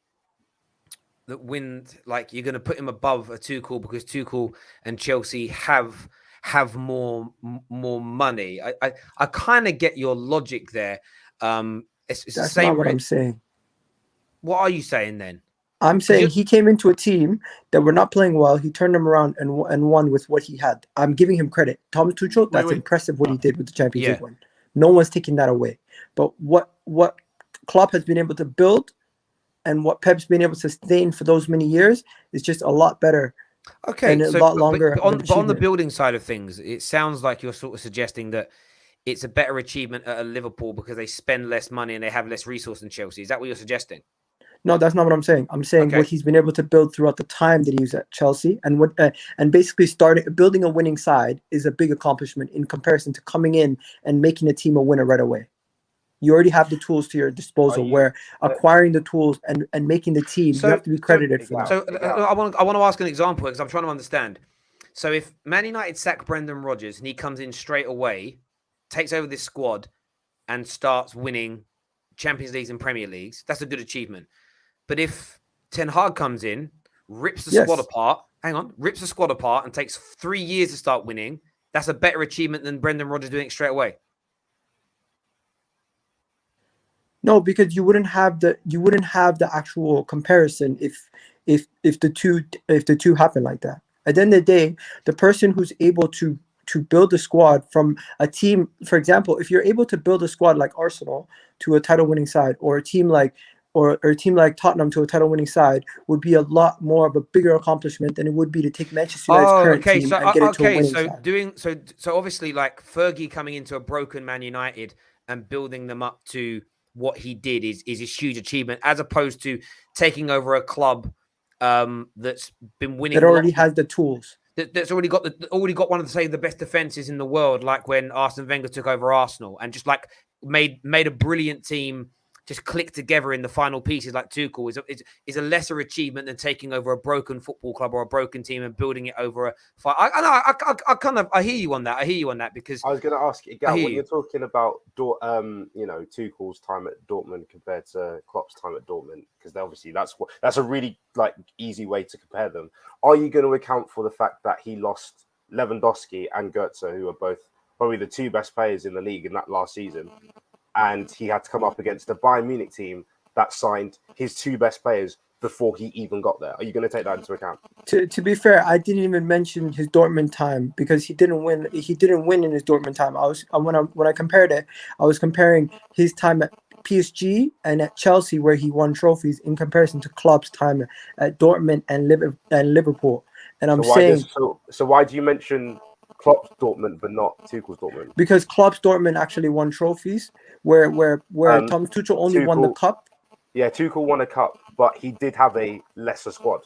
that wins, like you're going to put him above a Tuchel because Tuchel and Chelsea have more money. I kind of get your logic there. It's the that's same. not what I'm saying. What are you saying then? I'm saying he came into a team that were not playing well. He turned them around and won with what he had. I'm giving him credit. Thomas Tuchel, that's impressive what he did with the Champions League win. No one's taking that away. But what Klopp has been able to build and what Pep's been able to sustain for those many years is just a lot better. Okay, and a lot longer. But on the building side of things, it sounds like you're sort of suggesting that it's a better achievement at a Liverpool because they spend less money and they have less resource than Chelsea. Is that what you're suggesting? No, that's not what I'm saying. I'm saying what he's been able to build throughout the time that he was at Chelsea, and basically building a winning side is a big accomplishment in comparison to coming in and making a team a winner right away. You already have the tools to your disposal. Where acquiring the tools and making the team, you have to be credited for that. So I want to ask an example because I'm trying to understand. So if Man United sack Brendan Rodgers and he comes in straight away, takes over this squad, and starts winning Champions Leagues and Premier Leagues, that's a good achievement. But if Ten Hag comes in, rips the squad apart, and takes 3 years to start winning, that's a better achievement than Brendan Rodgers doing it straight away. No, because you wouldn't have the actual comparison if the two happen like that. At the end of the day, the person who's able to build a squad from a team, for example, if you're able to build a squad like Arsenal to a title-winning side, or a team like Tottenham to a title-winning side, would be a lot more of a bigger accomplishment than it would be to take Manchester United's current team and get it to a winning side. So obviously, like Fergie coming into a broken Man United and building them up to what he did is a huge achievement, as opposed to taking over a club that's been winning. That already has the tools. that's already got one of the best defenses in the world, like when Arsene Wenger took over Arsenal, and just like made a brilliant team just click together in the final pieces like Tuchel is a lesser achievement than taking over a broken football club or a broken team and building it over a fight. I hear you on that. I hear you on that because I was going to ask you, Gal, when you're talking about Tuchel's time at Dortmund compared to Klopp's time at Dortmund, because obviously that's a really like easy way to compare them. Are you going to account for the fact that he lost Lewandowski and Götze, who are both probably the two best players in the league in that last season? And he had to come up against a Bayern Munich team that signed his two best players before he even got there. Are you going to take that into account? To be fair, I didn't even mention his Dortmund time because he didn't win. He didn't win in his Dortmund time. When I compared it, I was comparing his time at PSG and at Chelsea, where he won trophies, in comparison to Klopp's time at Dortmund and Liverpool. And I'm saying, so why do you mention Klopp's Dortmund but not Tuchel's Dortmund? Because Klopp's Dortmund actually won trophies, where Thomas Tuchel only won the cup. Yeah, Tuchel won a cup, but he did have a lesser squad.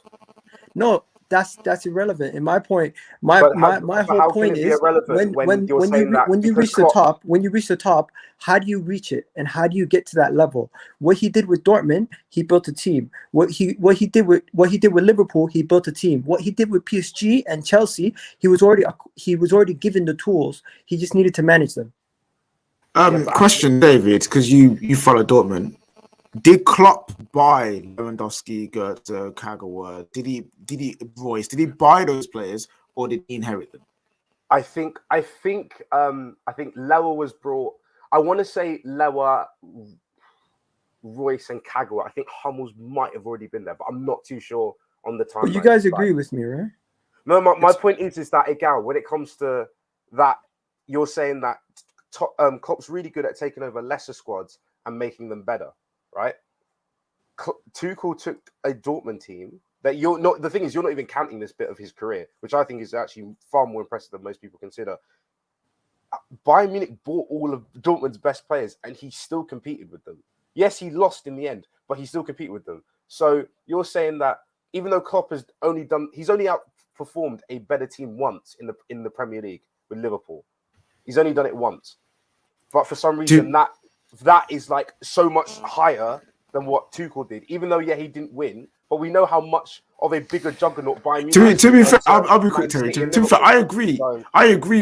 No, that's irrelevant. In my point, my whole point is when you reach the top, how do you reach it and how do you get to that level? What he did with Dortmund, he built a team. What he did with Liverpool, he built a team. What he did with PSG and Chelsea, he was already given the tools. He just needed to manage them. Question, David, because you follow Dortmund. Did Klopp buy Lewandowski, Götze, Kagawa? Did he Royce? Did he buy those players or did he inherit them? I think Lewa was brought. I want to say Lewa, Royce, and Kagawa. I think Hummels might have already been there, but I'm not too sure on the time. But you guys agree with me, right? No, my point is that Egal, when it comes to that, you're saying that Klopp's really good at taking over lesser squads and making them better. Right, Tuchel took a Dortmund team that you're not. The thing is, you're not even counting this bit of his career, which I think is actually far more impressive than most people consider. Bayern Munich bought all of Dortmund's best players, and he still competed with them. Yes, he lost in the end, but he still competed with them. So you're saying that even though Klopp he's only outperformed a better team once in the Premier League with Liverpool. He's only done it once, but for some reason that is like so much higher than what Tuchel did, even though he didn't win, but we know how much of a bigger juggernaut Bayern Munich. To be fair, I'll be quick, Terry. To be fair, I agree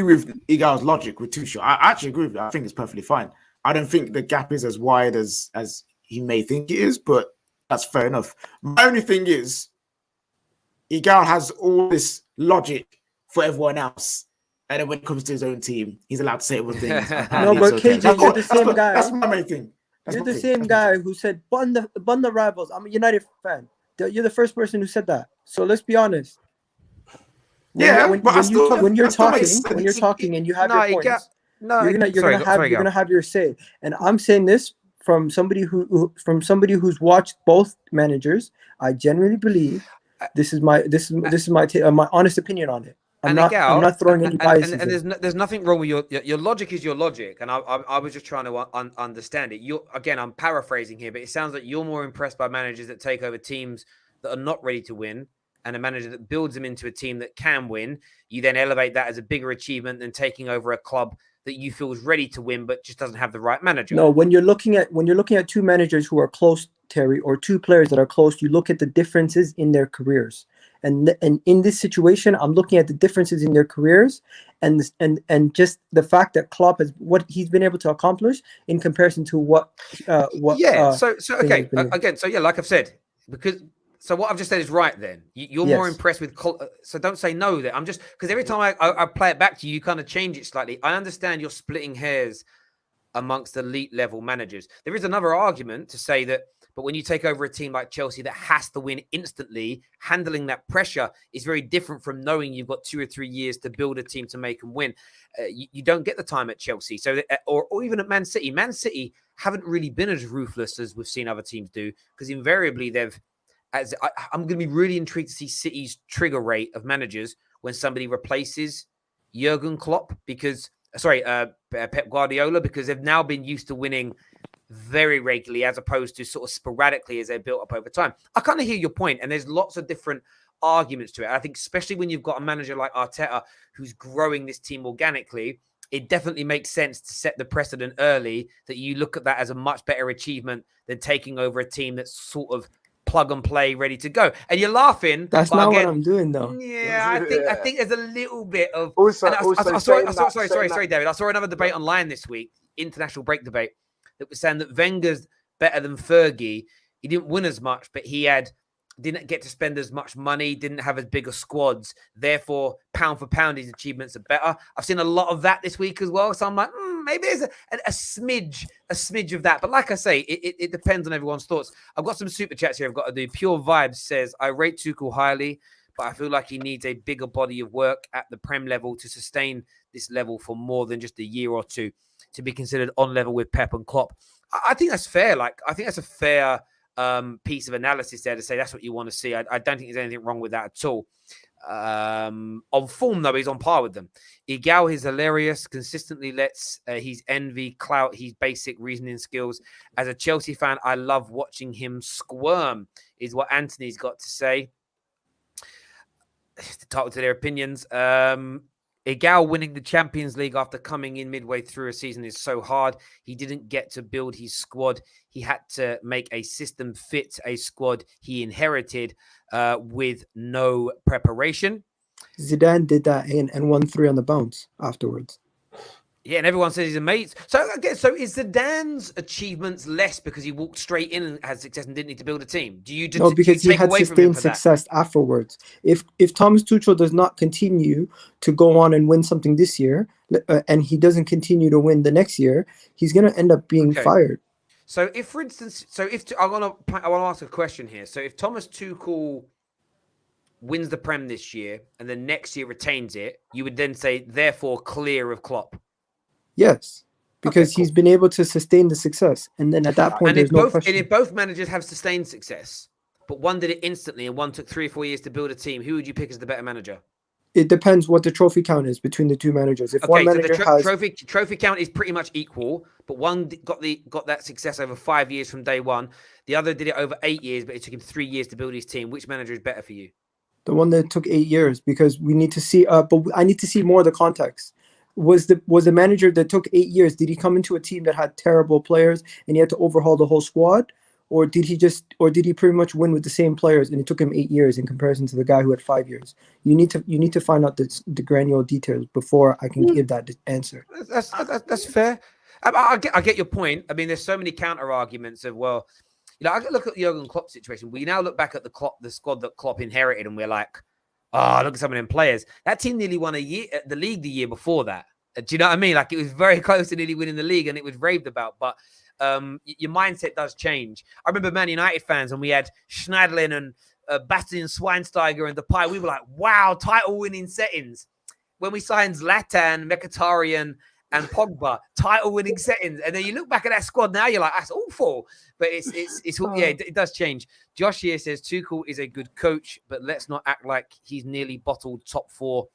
with Igal's logic with Tuchel. I actually agree with it. I think it's perfectly fine. I don't think the gap is as wide as he may think it is, but that's fair enough. My only thing is, Igal has all this logic for everyone else. And then when it comes to his own team, he's allowed to say what things. No, but KJ, you're the same guy. That's my main thing. You're the same guy who said, "Bun the rivals." I'm a United fan. You're the first person who said that. So let's be honest. When you're talking and you have your points, you're gonna have your say. And I'm saying this from somebody who's watched both managers. I genuinely believe this is my my honest opinion on it. I'm not throwing any biases. And there's nothing wrong with your logic is your logic, and I was just trying to understand it. I'm paraphrasing here, but it sounds like you're more impressed by managers that take over teams that are not ready to win, and a manager that builds them into a team that can win. You then elevate that as a bigger achievement than taking over a club that you feel is ready to win but just doesn't have the right manager. No, when you're looking at two managers who are close, Terry, or two players that are close, you look at the differences in their careers. And in this situation, I'm looking at the differences in their careers and just the fact that Klopp has what he's been able to accomplish in comparison to what. Like I've said, so what I've just said is right. Then you're more impressed with. So don't say no. There, I'm just because every time I play it back to you, you kind of change it slightly. I understand you're splitting hairs amongst elite level managers. There is another argument to say that. But when you take over a team like Chelsea that has to win instantly, handling that pressure is very different from knowing you've got 2 or 3 years to build a team to make them win. You don't get the time at Chelsea. So, or even at Man City. Man City haven't really been as ruthless as we've seen other teams do because invariably I'm going to be really intrigued to see City's trigger rate of managers when somebody replaces Jurgen Klopp Pep Guardiola, because they've now been used to winning very regularly as opposed to sort of sporadically as they built up over time. I kind of hear your point, and there's lots of different arguments to it. I think especially when you've got a manager like Arteta who's growing this team organically, it definitely makes sense to set the precedent early that you look at that as a much better achievement than taking over a team that's sort of plug and play, ready to go. And you're laughing. That's not what I'm doing, though. Yeah, I think there's a little bit of. Also, Sorry, David. I saw another debate online this week, international break debate, that was saying that Wenger's better than Fergie. He didn't win as much, but he didn't get to spend as much money, didn't have as big a squads. Therefore, pound for pound, his achievements are better. I've seen a lot of that this week as well. So I'm like, maybe there's a smidge of that. But like I say, it depends on everyone's thoughts. I've got some super chats here I've got to do. Pure Vibes says, I rate Tuchel highly, but I feel like he needs a bigger body of work at the Prem level to sustain this level for more than just a year or two to be considered on level with Pep and Klopp. I think that's fair. I think that's a fair piece of analysis there to say that's what you want to see. I don't think there's anything wrong with that at all. On form, though, he's on par with them. Igal is hilarious, consistently lets his envy clout his basic reasoning skills. As a Chelsea fan, I love watching him squirm, is what Anthony's got to say. Entitled to their opinions. Igal winning the Champions League after coming in midway through a season is so hard. He didn't get to build his squad. He had to make a system fit a squad he inherited with no preparation. Zidane did that and won 3 on the bounce afterwards. Yeah, and everyone says he's amazing. So is Zidane's achievements less because he walked straight in and had success and didn't need to build a team? Do you No, because he had sustained success afterwards. If Thomas Tuchel does not continue to go on and win something this year, and he doesn't continue to win the next year, he's going to end up being fired. So if, for instance, I want to ask a question here. So if Thomas Tuchel wins the Prem this year and then next year retains it, you would then say, therefore, clear of Klopp. Yes, because he's been able to sustain the success. And then at that point, there's no question. And if both managers have sustained success, but one did it instantly and one took 3 or 4 years to build a team, who would you pick as the better manager? It depends what the trophy count is between the two managers. If one manager has trophy count is pretty much equal, but one got that success over 5 years from day one. The other did it over 8 years, but it took him 3 years to build his team. Which manager is better for you? The one that took 8 years, because we need to see. But I need to see more of the context. Was the manager that took 8 years? Did he come into a team that had terrible players and he had to overhaul the whole squad, or did he pretty much win with the same players and it took him 8 years in comparison to the guy who had 5 years? You need to find out the granular details before I can give that answer. That's fair. I get your point. I mean, there's so many counter arguments of, well, I look at the Jurgen Klopp situation. We now look back at the squad that Klopp inherited, and we're like, oh, look at some of them players. That team nearly won the league the year before that. Do you know what I mean? Like, it was very close to nearly winning the league, and it was raved about. But your mindset does change. I remember Man United fans, when we had Schneiderlin and Bastian Schweinsteiger and Depay, we were like, wow, title-winning settings. When we signed Zlatan, Mkhitaryan, and Pogba, title-winning settings. And then you look back at that squad now, you're like, that's awful. But it does change. Josh here says, Tuchel is a good coach, but let's not act like he's nearly bottled top 4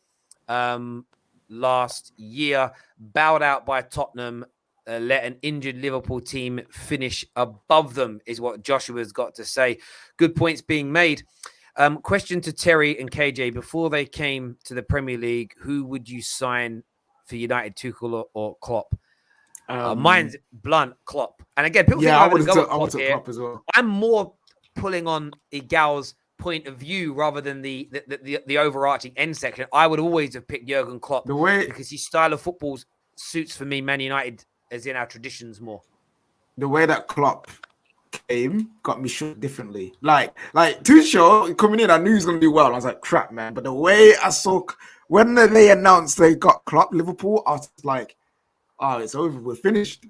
last year. Bowed out by Tottenham, let an injured Liverpool team finish above them, is what Joshua's got to say. Good points being made. Question to Terry and KJ. Before they came to the Premier League, who would you sign for United, Tuchel or Klopp? Mine's blunt, Klopp. And again, people think I would go with Klopp as well. I'm more pulling on Igal's point of view rather than the overarching end section. I would always have picked Jurgen Klopp because his style of football suits for me Man United as in our traditions more. The way that Klopp came got me shook differently. Like Tuchel coming in, I knew he was going to do well. I was like, crap, man. But the way I saw when they announced they got Klopp, Liverpool, I was like, oh, it's over. We're finished.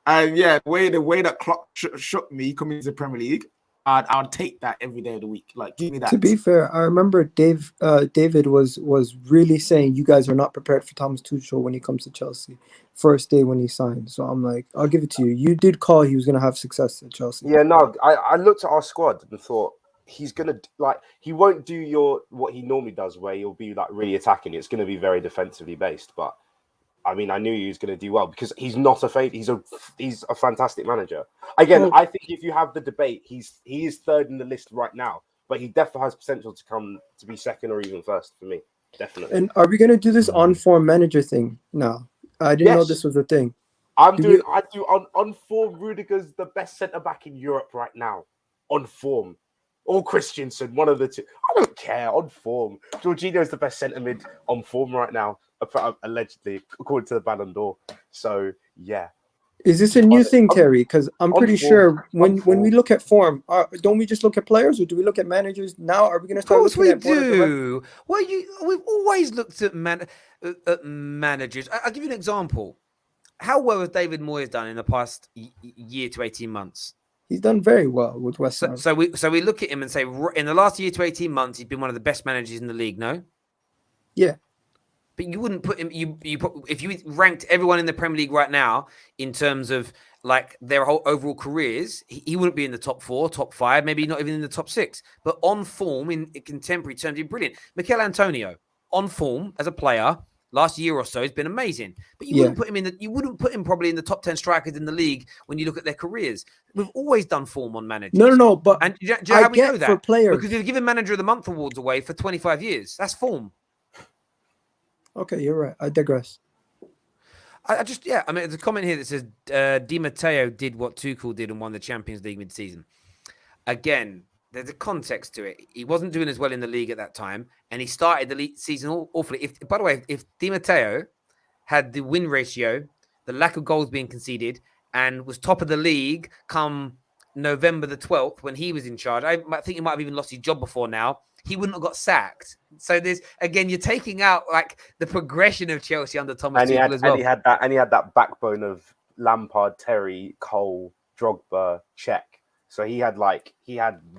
And yeah, the way that Klopp shook me coming into the Premier League, I'd take that every day of the week. Like, give me that. To be fair, I remember David was really saying you guys are not prepared for Thomas Tuchel when he comes to Chelsea. First day when he signed. So I'm like, I'll give it to you. You did call he was going to have success at Chelsea. Yeah, no, I looked at our squad and thought he's going to, he won't do what he normally does where he'll be like really attacking. It's going to be very defensively based. But I mean, I knew he was going to do well because he's not a fake. He's a fantastic manager. Again, I think if you have the debate, he is third in the list right now. but he definitely has potential to come to be second or even first for me. Definitely. And are we gonna do this on form manager thing? No, I didn't know Yes. this was a thing. I do on form. Rudiger's the best centre back in Europe right now, on form. Or Christensen, one of the two. I don't care. On form, Jorginho is the best centre mid on form right now, allegedly, according to the Ballon d'Or. So yeah. Is this a new thing, Terry? Because I'm pretty sure when we look at form, don't we just look at players, or do we look at managers? Now, are we going to start looking at? Of course we do. Well, we've always looked at managers. I'll give you an example. How well has David Moyes done in the past year to 18 months? He's done very well with West Ham. So we look at him and say, in the last year to 18 months, he's been one of the best managers in the league. No. Yeah. But you wouldn't put him. If you ranked everyone in the Premier League right now in terms of like their whole overall careers, he wouldn't be in the top 4, top 5, maybe not even in the top 6. But on form in contemporary terms, he's brilliant. Mikel Antonio on form as a player last year or so has been amazing. But you wouldn't put him you wouldn't put him probably in the top 10 strikers in the league when you look at their careers. We've always done form on managers. No. But and do you know how we know that? For players. Because you've given Manager of the Month awards away for 25 years. That's form. Okay, you're right. I digress. I mean, there's a comment here that says Di Matteo did what Tuchel did and won the Champions League mid-season. Again, there's a context to it. He wasn't doing as well in the league at that time, and he started the season awfully. By the way, if Di Matteo had the win ratio, the lack of goals being conceded, and was top of the league come November the 12th when he was in charge, I think he might have even lost his job before now. He wouldn't have got sacked. So there's again, you're taking out like the progression of Chelsea under Thomas Tuchel as well. And he had that backbone of Lampard, Terry, Cole, Drogba, Cech. So he had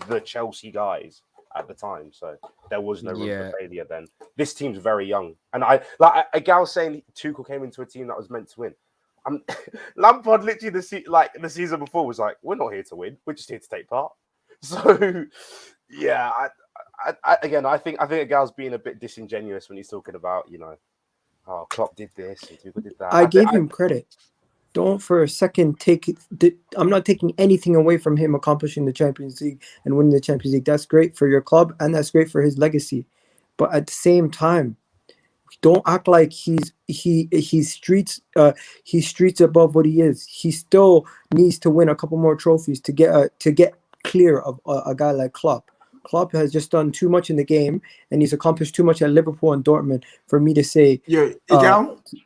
the Chelsea guys at the time. So there was no room for failure then. This team's very young, and a gal saying Tuchel came into a team that was meant to win. Lampard literally the season before was like, we're not here to win, we're just here to take part. So yeah, I think a gal's being a bit disingenuous when he's talking about, oh, Klopp did this and Tuchel did that. I gave him credit. Don't for a second take it. I'm not taking anything away from him accomplishing the Champions League and winning the Champions League. That's great for your club and that's great for his legacy. But at the same time, don't act like he's streets above what he is. He still needs to win a couple more trophies to get clear of a guy like Klopp. Klopp has just done too much in the game, and he's accomplished too much at Liverpool and Dortmund for me to say.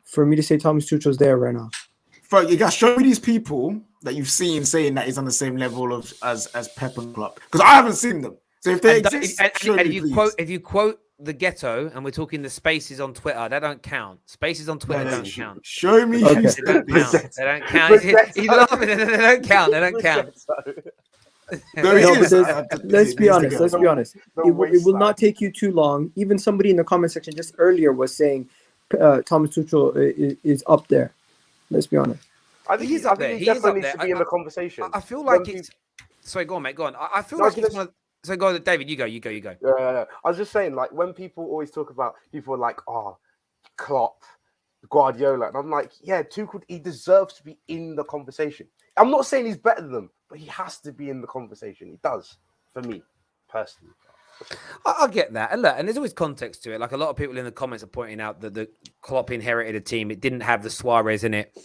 For me to say Thomas Tuchel's there right now. But you got to show me these people that you've seen saying that he's on the same level as Pep and Klopp, because I haven't seen them. So if they exist, if you quote the Ghetto, and we're talking the spaces on Twitter, that don't count. Spaces on Twitter don't count. Show me. Okay. They don't count. They don't count. He's laughing. They don't count. They don't count. Let's be honest. It will not take you too long. Even somebody in the comment section just earlier was saying Thomas Tuchel is up there. Let's be honest. I think he's up there. He definitely needs to be in the conversation. I feel like it's. Sorry, go on, mate. Go on. I feel like it's one of. So go on, David. You go. Yeah. I was just saying, like, when people always talk about people are like, oh, Klopp, Guardiola, and I'm like, yeah, Tuchel, he deserves to be in the conversation. I'm not saying he's better than them, but he has to be in the conversation. He does, for me, personally. I get that. And look, and there's always context to it. Like a lot of people in the comments are pointing out that the Klopp inherited a team. It didn't have the Suarez in it.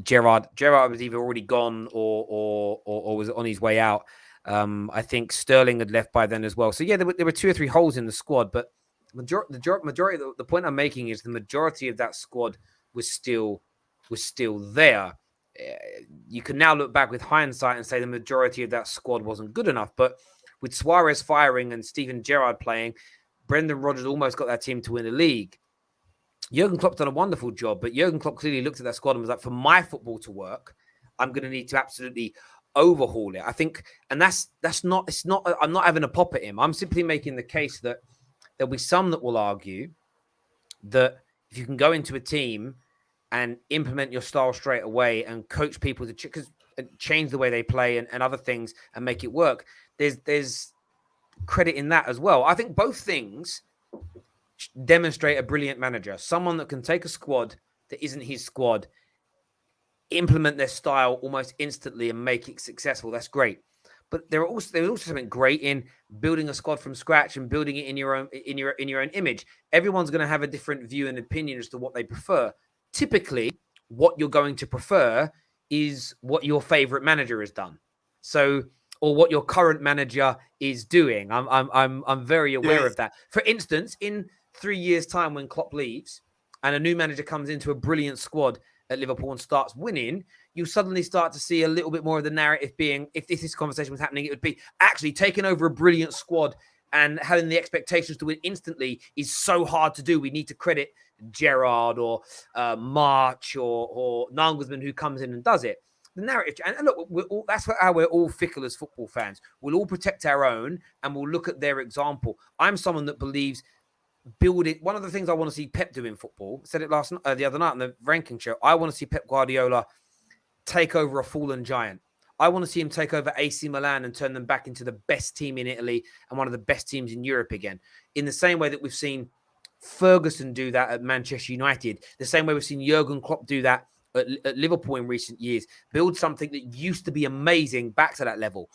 Gerrard was either already gone or was on his way out. I think Sterling had left by then as well. So yeah, there were 2 or 3 holes in the squad, but majority of the point I'm making is the majority of that squad was still there. You can now look back with hindsight and say the majority of that squad wasn't good enough, but with Suarez firing and Steven Gerrard playing, Brendan Rodgers almost got that team to win the league. Jurgen Klopp's done a wonderful job, but Jurgen Klopp clearly looked at that squad and was like, for my football to work, I'm going to need to absolutely overhaul it. I think, and I'm not having a pop at him. I'm simply making the case that there'll be some that will argue that if you can go into a team and implement your style straight away and coach people to change the way they play and other things and make it work, there's credit in that as well. I think both things demonstrate a brilliant manager, someone that can take a squad that isn't his squad, implement their style almost instantly and make it successful. That's great. But there's also something great in building a squad from scratch and building it in your own image. Everyone's going to have a different view and opinion as to what they prefer. Typically, what you're going to prefer is what your favorite manager has done. So, or what your current manager is doing. I'm very aware of that. For instance, in 3 years' time, when Klopp leaves and a new manager comes into a brilliant squad at Liverpool and starts winning, you suddenly start to see a little bit more of the narrative being, if this conversation was happening, it would be actually taking over a brilliant squad and having the expectations to win instantly is so hard to do. We need to credit Gerrard or March or Nagelsmann, who comes in and does it. The narrative, and look, that's how we're all fickle as football fans. We'll all protect our own and we'll look at their example. I'm someone that believes building. One of the things I want to see Pep do in football, I said it the other night on the ranking show, I want to see Pep Guardiola take over a fallen giant. I want to see him take over AC Milan and turn them back into the best team in Italy and one of the best teams in Europe again. In the same way that we've seen Ferguson do that at Manchester United, the same way we've seen Jurgen Klopp do that at Liverpool in recent years. Build something that used to be amazing back to that level.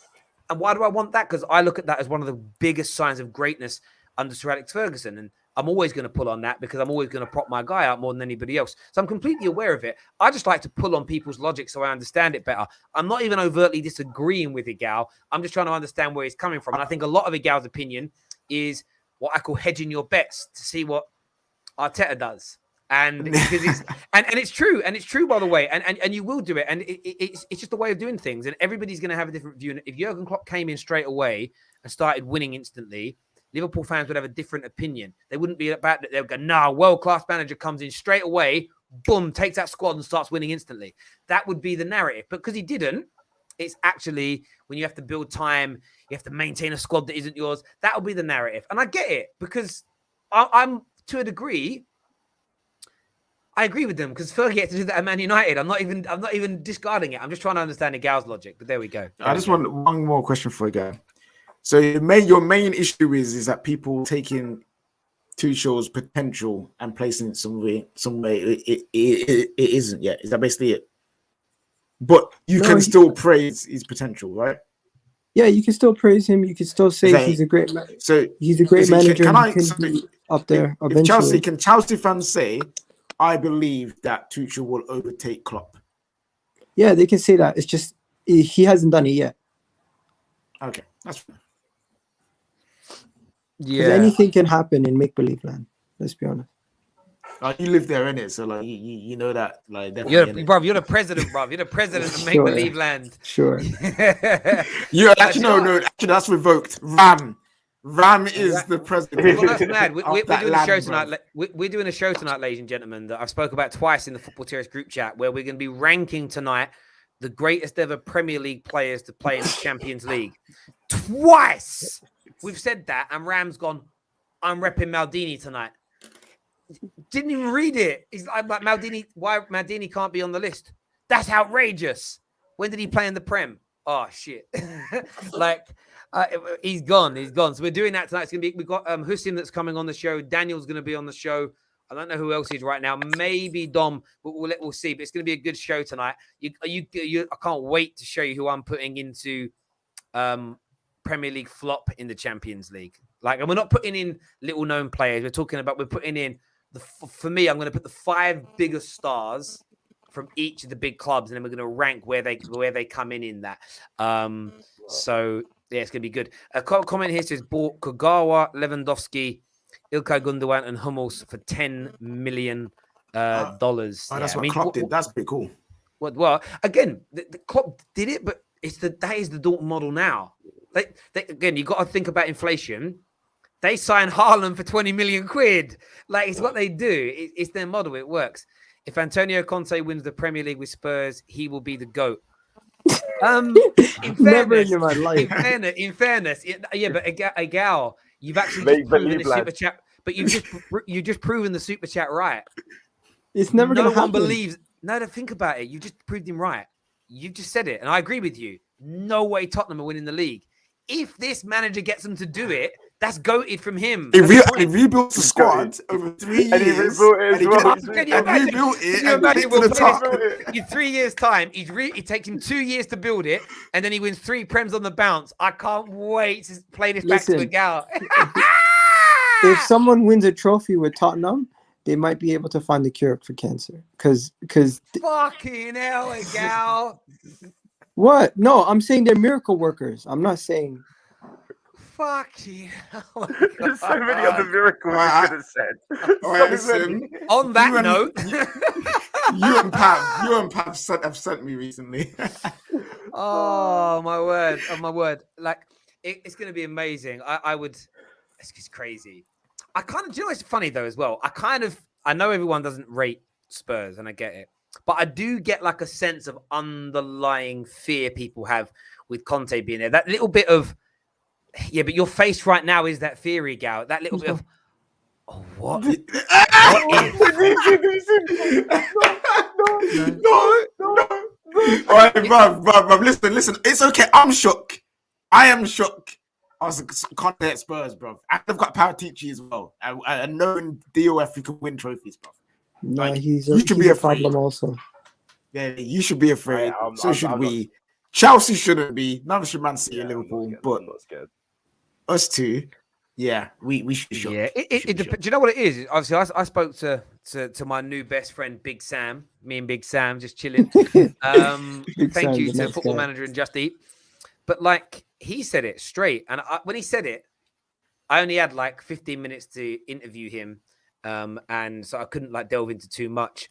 And why do I want that? Because I look at that as one of the biggest signs of greatness under Sir Alex Ferguson. And I'm always going to pull on that because I'm always going to prop my guy out more than anybody else. So I'm completely aware of it. I just like to pull on people's logic so I understand it better. I'm not even overtly disagreeing with Igal. I'm just trying to understand where he's coming from. And I think a lot of Igal's opinion is what I call hedging your bets to see what Arteta does. And because it's true, by the way, and you will do it, and it's just a way of doing things, and everybody's going to have a different view. And if Jurgen Klopp came in straight away and started winning instantly, Liverpool fans would have a different opinion. They wouldn't be about that. They would go, "No, world-class manager comes in straight away, boom, takes that squad and starts winning instantly." That would be the narrative. But because he didn't, it's actually when you have to build time, you have to maintain a squad that isn't yours. That will be the narrative, and I get it because I'm to a degree. I agree with them because Fergie had to do that at Man United. I'm not even discarding it. I'm just trying to understand the Gal's logic. But there we go. I just want one more question for you, guy. So your main issue is that people taking Tuchel's potential and placing it some way it isn't yet. Is that basically it? But you can still praise his potential, right? Yeah, you can still praise him. You can still say he's a great manager. He can be up there eventually. Can Chelsea fans say, I believe that Tuchel will overtake Klopp? Yeah, they can say that. It's just he hasn't done it yet. Okay, that's fine. Yeah, anything can happen in make-believe land. Let's be honest. You live there, innit? So like you know that, like, you're the president, bro. You're the president of make-believe land. Sure. Actually, that's revoked. Ram is the president. Well, that's mad. We're doing a show tonight. We're doing a show tonight, ladies and gentlemen, that I've spoke about twice in the Football Terrace group chat, where we're going to be ranking tonight the greatest ever Premier League players to play in the Champions League. Twice we've said that, and Ram's gone, I'm repping Maldini tonight. Didn't even read it. He's like Maldini. Why Maldini can't be on the list? That's outrageous. When did he play in the Prem? Oh shit! He's gone. So we're doing that tonight. It's gonna be. We've got Hussein that's coming on the show. Daniel's gonna be on the show. I don't know who else is right now. Maybe Dom, but we'll see. But it's gonna be a good show tonight. I can't wait to show you who I'm putting into Premier League flop in the Champions League. And we're not putting in little known players. We're putting in for me. I'm going to put the 5 biggest stars from each of the big clubs, and then we're going to rank where they come in that. So yeah, it's going to be good. A comment here says bought Kagawa, Lewandowski, Ilkay Gundogan, and Hummels for $10 million. That's what Klopp did. That's pretty cool. Well, again, the Klopp did it, but that is the Dortmund model now. Again, you got to think about inflation. They sign Haaland for 20 million quid. It's what they do. It's their model. It works. If Antonio Conte wins the Premier League with Spurs, he will be the GOAT. Never in my life. In fairness, but Igal, you've actually proven the super chat. But you've just proven the super chat right. It's never going to happen. No one believes. No, think about it. You just proved him right. You've just said it, and I agree with you. No way Tottenham are winning the league. If this manager gets them to do it, That's goated from him. He That's the point. rebuilt the squad over 3 years. And he rebuilt it as well. Can you imagine? Rebuilt it Can you and imagine? picked We'll to the play top. this in 3 years' time. It takes him 2 years to build it, and then he wins 3 Prems on the bounce. I can't wait to play this back to a gal. If someone wins a trophy with Tottenham, they might be able to find the cure for cancer. Because Fucking hell, a gal. what? No, I'm saying they're miracle workers. I'm not saying. Fucking hell. There's so many other miracles Alright, you could have said. All right, So listen. many. On that You and- note, You and Pav have sent me recently. oh my word! Like it's going to be amazing. I would. It's just crazy. I kind of. Do you know what's funny though as well? I know everyone doesn't rate Spurs, and I get it, but I do get like a sense of underlying fear people have with Conte being there. That little bit of, yeah, but your face right now is that theory, Gal. That little bit of, oh, what? No. All right, bruv, listen. It's okay. I'm shook. I am shook. I was Conte at Spurs, bro. And they've got Paratici as well. And knowing DOF, who can win trophies, bro. No, Like, he's you should be a afraid. problem also. Yeah, you should be afraid. I'm Should not- we. Chelsea shouldn't be. Neither should Man City Yeah, and I'm not Liverpool. scared. But I'm not scared. us two, yeah, we should be shook. Yeah, We should be do shook. you know what it is? Obviously, I spoke to my new best friend, Big Sam. Me and Big Sam just chilling. Thank Sam's you a to nice Football guy. Manager and Just Eat. But like he said it straight, and when he said it, I only had like 15 minutes to interview him, and so I couldn't like delve into too much.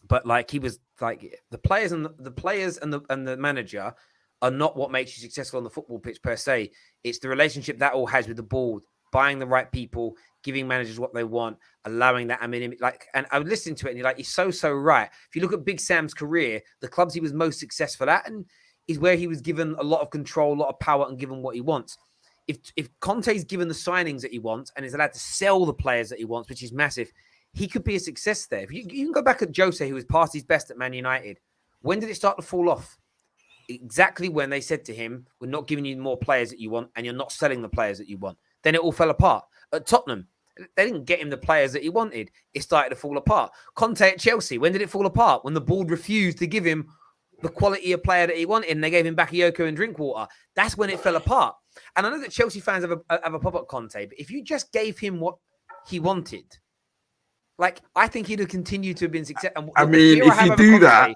But like he was like the players and the manager are not what makes you successful on the football pitch per se. It's the relationship that all has with the ball, buying the right people, giving managers what they want, allowing that. I mean, like, and I would listen to it and you're like, he's so right. If you look at Big Sam's career, the clubs he was most successful at and is where he was given a lot of control, a lot of power, and given what he wants. If Conte's given the signings that he wants and is allowed to sell the players that he wants, which is massive, he could be a success there. If you can go back at Jose, who was past his best at Man United. When did it start to fall off? Exactly when they said to him, we're not giving you more players that you want and you're not selling the players that you want. Then it all fell apart. At Tottenham, they didn't get him the players that he wanted. It started to fall apart. Conte at Chelsea, when did it fall apart? When the board refused to give him the quality of player that he wanted and they gave him Bakayoko and Drinkwater. That's when it fell apart. And I know that Chelsea fans have a pop at Conte, but if you just gave him what he wanted, like, I think he'd have continued to have been successful. I mean, if you do that,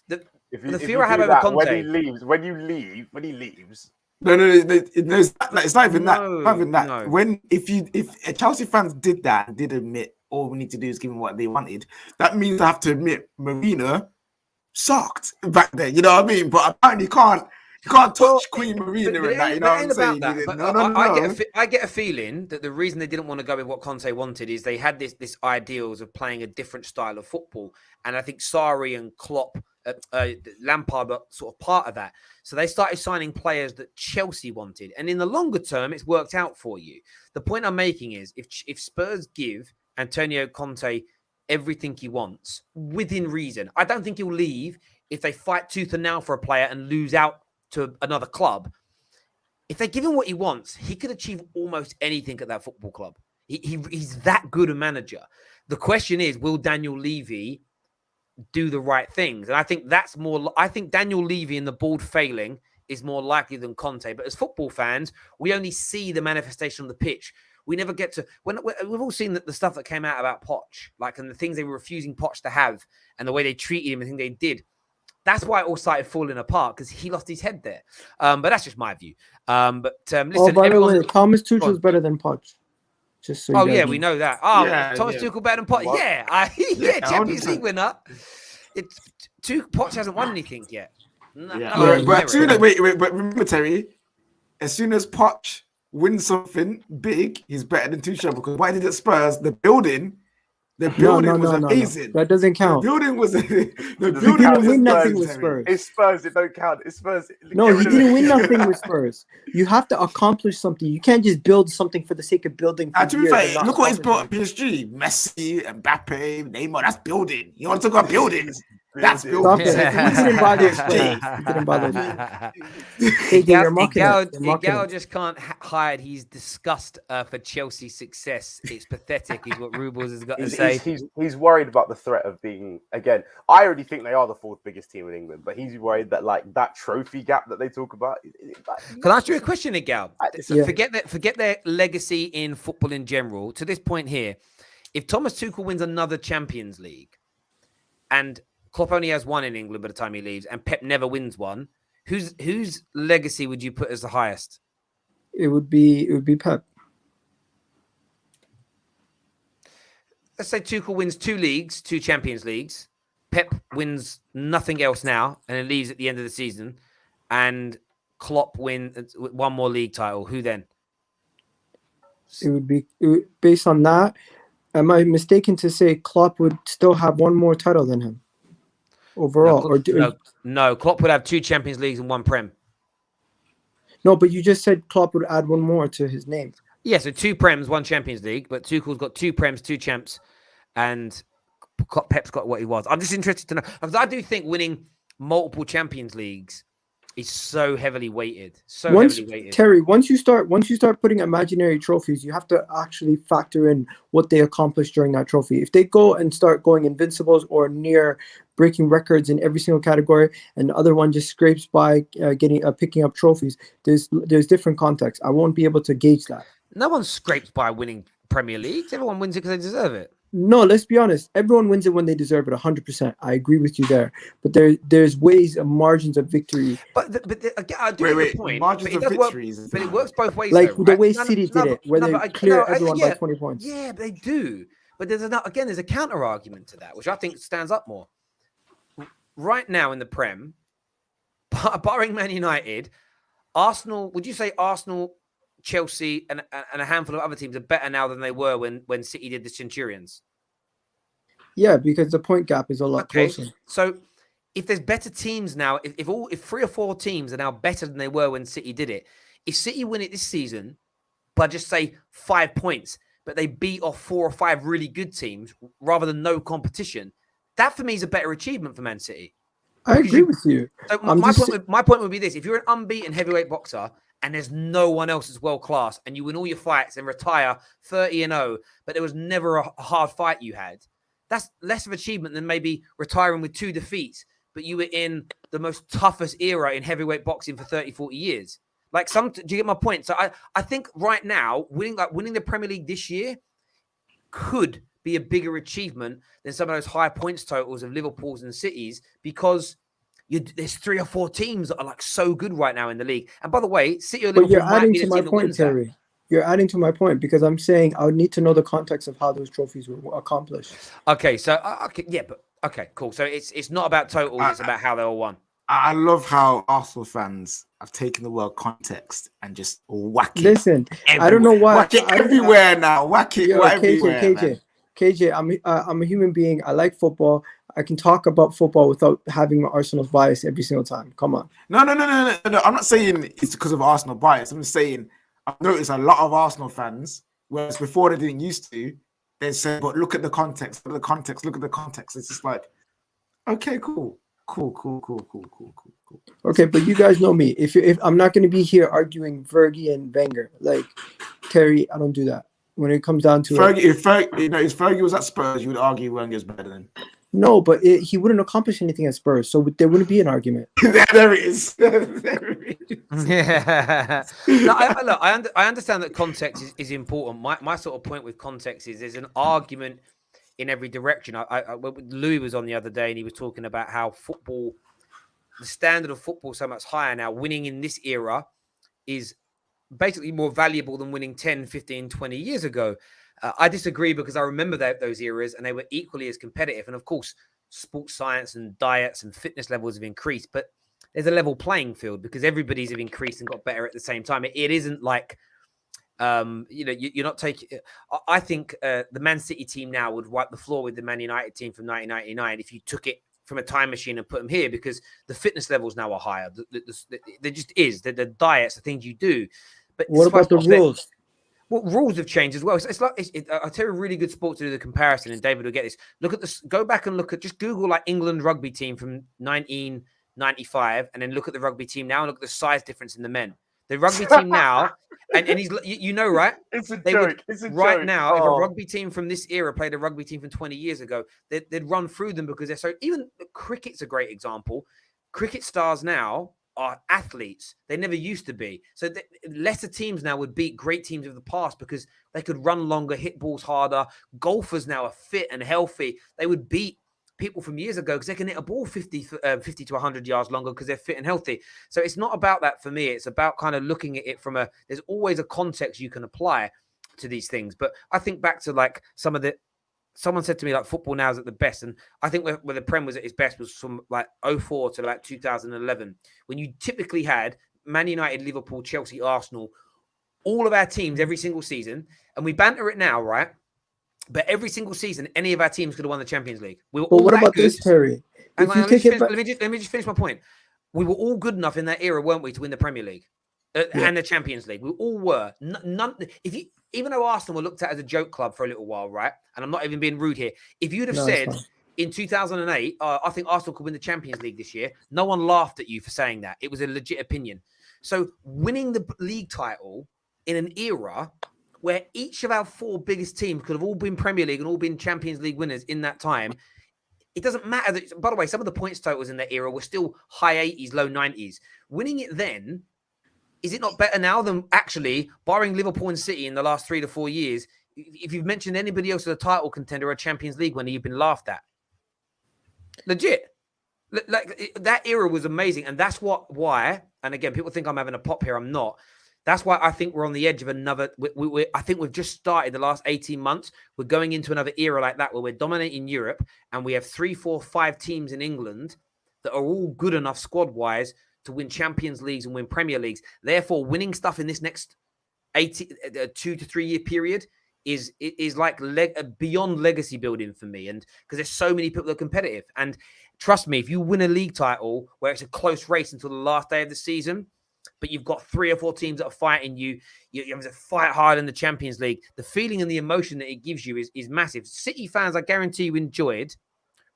the fear I have over Conte, when he leaves. no, it's not even that. Not even that. No. If Chelsea fans did that and did admit all we need to do is give them what they wanted, that means I have to admit Marina sucked back then. You know what I mean? But apparently you can't touch Queen Marina but and that. You know what I'm saying? I get a feeling that the reason they didn't want to go with what Conte wanted is they had this ideals of playing a different style of football, and I think Sarri and Klopp, Lampard were sort of part of that. So they started signing players that Chelsea wanted, and in the longer term, it's worked out for you. The point I'm making is if Spurs give Antonio Conte everything he wants within reason, I don't think he'll leave if they fight tooth and nail for a player and lose out to another club. If they give him what he wants, he could achieve almost anything at that football club. He's that good a manager. The question is, will Daniel Levy do the right things? And I think that's more. I think Daniel Levy and the board failing is more likely than Conte. But as football fans, we only see the manifestation on the pitch. We never get to we've all seen the stuff that came out about Poch, like, and the things they were refusing Poch to have, and the way they treated him, and the thing they did. That's why it all started falling apart, because he lost his head there. But that's just my view. Listen, Oh, by the way, Thomas Tuchel is better than Poch. Just so you guys we know. know that. Thomas yeah. Tuchel better than Poch. What? Champions 100%. League winner. Poch hasn't won anything yet. No, Yeah. no, But no, as soon as, wait, but remember, Terry, as soon as Poch wins something big, he's better than Tuchel, because why did it Spurs? The building was amazing. That doesn't count. The building was He building didn't was win nothing amazing, with Terry. Spurs. It's Spurs. It don't count. It's Spurs. No, he didn't win nothing with Spurs. You have to accomplish something. You can't just build something for the sake of building. And to be years and fair, not look what he's accomplish brought at PSG. Messi, Mbappe, Neymar, that's building. You want to talk about buildings? That's Deal. building. Stop it. You didn't buy those players. You didn't buy those players. KJ, you're mocking it. You're mocking Igal it. just can't hide his disgust for Chelsea's success. It's pathetic, is what Rubles has got to say. He's worried about the threat of being, again, I already think they are the fourth biggest team in England, but he's worried that like that trophy gap that they talk about. Can I ask you a question, Igal? Yeah. Forget their legacy in football in general. To this point here, if Thomas Tuchel wins another Champions League and Klopp only has one in England by the time he leaves, and Pep never wins one, whose legacy would you put as the highest? It would be Pep. Let's say Tuchel wins 2 leagues, 2 Champions Leagues. Pep wins nothing else now, and it leaves at the end of the season. And Klopp wins 1 more league title. Who then? Based on that. Am I mistaken to say Klopp would still have 1 more title than him overall? No, Klopp would have 2 Champions Leagues and 1 Prem. No, but you just said Klopp would add 1 more to his name. Yeah, so 2 Prems, 1 Champions League, but Tuchel's got 2 Prems, 2 champs, and Pep's got what he was. I'm just interested to know, because I do think winning multiple Champions Leagues is so heavily weighted. Terry, once you start putting imaginary trophies, you have to actually factor in what they accomplished during that trophy. If they go and start going invincibles or near breaking records in every single category, and the other one just scrapes by picking up trophies, there's different context. I won't be able to gauge that. No one scrapes by winning Premier Leagues. Everyone wins it because they deserve it. No, let's be honest. Everyone wins it when they deserve it, 100%. I agree with you there. But there's ways and margins of victory. But again, I do get the point. Margins of victories. But it works both ways. Like though, the right? way City did it, where they clear everyone by 20 points. Yeah, they do. But there's a counter argument to that, which I think stands up more. Right now in the Prem, barring Man United, Arsenal, would you say Arsenal, Chelsea, and a handful of other teams are better now than they were when City did the Centurions? Yeah, because the point gap is a lot closer. So if there's better teams now, if 3 or 4 teams are now better than they were when City did it, if City win it this season by just say 5 points, but they beat off 4 or 5 really good teams rather than no competition, that for me is a better achievement for Man City. I agree with you. So my point would be this: if you're an unbeaten heavyweight boxer and there's no one else as world class, and you win all your fights and retire 30-0, but there was never a hard fight you had, that's less of achievement than maybe retiring with 2 defeats, but you were in the most toughest era in heavyweight boxing for 30, 40 years. Do you get my point? So I think right now, winning the Premier League this year could be a bigger achievement than some of those high points totals of Liverpool's and City's, because there's 3 or 4 teams that are like so good right now in the league. And by the way, City or Liverpool might be the team that wins that. Terry. You're adding to my point, because I'm saying I would need to know the context of how those trophies were accomplished. Okay, so cool. So it's not about totals; it's about how they all won. I love how Arsenal fans have taken the word context and just whack it. Listen, everywhere. I don't know why. Whack it everywhere now. Whack it everywhere. KJ, I'm a human being. I like football. I can talk about football without having my Arsenal bias every single time. Come on. No. I'm not saying it's because of Arsenal bias. I'm just saying I've noticed a lot of Arsenal fans, whereas before they didn't used to, they said, but look at the context, look at the context. It's just like, okay, cool. Okay, but you guys know me. If I'm not going to be here arguing Fergie and Wenger, like Terry, I don't do that. When it comes down to if Fergie was at Spurs, you would argue Wenger's better than. No, but he wouldn't accomplish anything at Spurs, so there wouldn't be an argument. There it is. Yeah. No, I understand that context is important. My sort of point with context is there's an argument in every direction. Louis was on the other day and he was talking about how football, the standard of football, is so much higher now. Winning in this era is basically more valuable than winning 10, 15, 20 years ago. I disagree, because I remember those eras and they were equally as competitive. And of course, sports science and diets and fitness levels have increased, but there's a level playing field because everybody's have increased and got better at the same time. It isn't like, you're not taking. I think the Man City team now would wipe the floor with the Man United team from 1999 if you took it from a time machine and put them here, because the fitness levels now are higher. There just is the diets, the things you do. But what about the rules? Well, rules have changed as well. It's like I'll tell you a really good sport to do the comparison, and David will get this. Look at this. Go back and look at just Google like England rugby team from 1995, and then look at the rugby team now, and look at the size difference in the men. The rugby team now, and he's you know right. It's a They joke. would, It's a right joke. now, if a Oh. rugby team from this era played a rugby team from 20 years ago, they'd run through them because they're so. Even cricket's a great example. Cricket stars now are athletes. They never used to be. So lesser teams now would beat great teams of the past because they could run longer, hit balls harder. Golfers now are fit and healthy. They would beat people from years ago because they can hit a ball 50 to 100 yards longer because they're fit and healthy. So it's not about that for me. It's about kind of looking at it from there's always a context you can apply to these things. But I think back to like someone said to me like football now is at the best. And I think where the Prem was at its best was from like 04 to like 2011, when you typically had Man United, Liverpool, Chelsea, Arsenal, all of our teams every single season. And we banter it now, right? But every single season, any of our teams could have won the Champions League. We were all what that about good. this, Terry? And If you let take me just finish my point. We were all good enough in that era, weren't we, to win the Premier League and the Champions League? We all were. None. Even though Arsenal were looked at as a joke club for a little while, right? And I'm not even being rude here. If you'd have said in 2008, I think Arsenal could win the Champions League this year, no one laughed at you for saying that. It was a legit opinion. So winning the league title in an era where each of our four biggest teams could have all been Premier League and all been Champions League winners in that time, it doesn't matter. By the way, some of the points totals in that era were still high 80s, low 90s. Winning it then, is it not better now than actually, barring Liverpool and City in the last 3 to 4 years, if you've mentioned anybody else as a title contender or a Champions League winner, you've been laughed at? Legit. Like that era was amazing. And that's why, and again, people think I'm having a pop here. I'm not. That's why I think we're on the edge of another. I think we've just started the last 18 months. We're going into another era like that where we're dominating Europe and we have 3, 4, 5 teams in England that are all good enough squad-wise to win Champions Leagues and win Premier Leagues. Therefore, winning stuff in this next 2 to 3 year period is like beyond legacy building for me. And because there's so many people that are competitive. And trust me, if you win a league title where it's a close race until the last day of the season, but you've got 3 or 4 teams that are fighting you have to fight hard in the Champions League, the feeling and the emotion that it gives you is massive. City fans, I guarantee you, enjoyed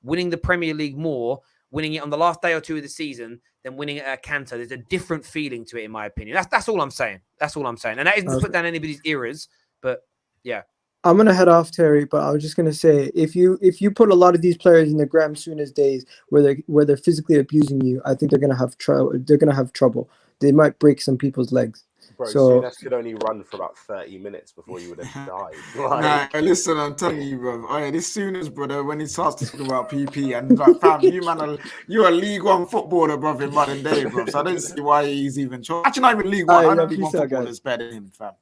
winning the Premier League more, winning it on the last day or 2 of the season than winning it at Cantor. There's a different feeling to it, in my opinion. That's all I'm saying. That's all I'm saying. And that isn't to put down anybody's eras, but yeah. I'm gonna head off, Terry, but I was just gonna say, if you put a lot of these players in the Graham Souness days where they're physically abusing you, I think they're gonna have trouble. They might break some people's legs. Bro, so Souness could only run for about 30 minutes before you would have died. Like... Nah, listen, I'm telling you, bro. Oh yeah, this Souness, brother, when he starts to talk about PP and like, fam, you're a League One footballer, bro, in modern day, bro. So I don't see why he's even actually not even League One. I know League One footballers better than him, fam.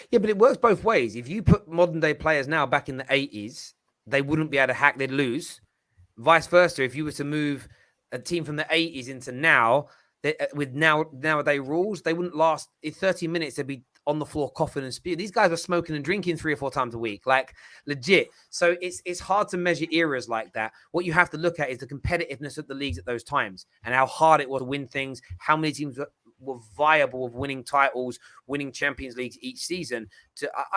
Yeah, but it works both ways. If you put modern day players now back in the 80s, they wouldn't be able to hack, they'd lose. Vice versa, if you were to move a team from the 80s into now, with nowadays rules, they wouldn't last 30 minutes. They'd be on the floor coughing and spewing. These guys are smoking and drinking 3 or 4 times a week, like legit. So it's hard to measure eras like that. What you have to look at is the competitiveness of the leagues at those times and how hard it was to win things, how many teams were viable of winning titles, winning Champions Leagues each season.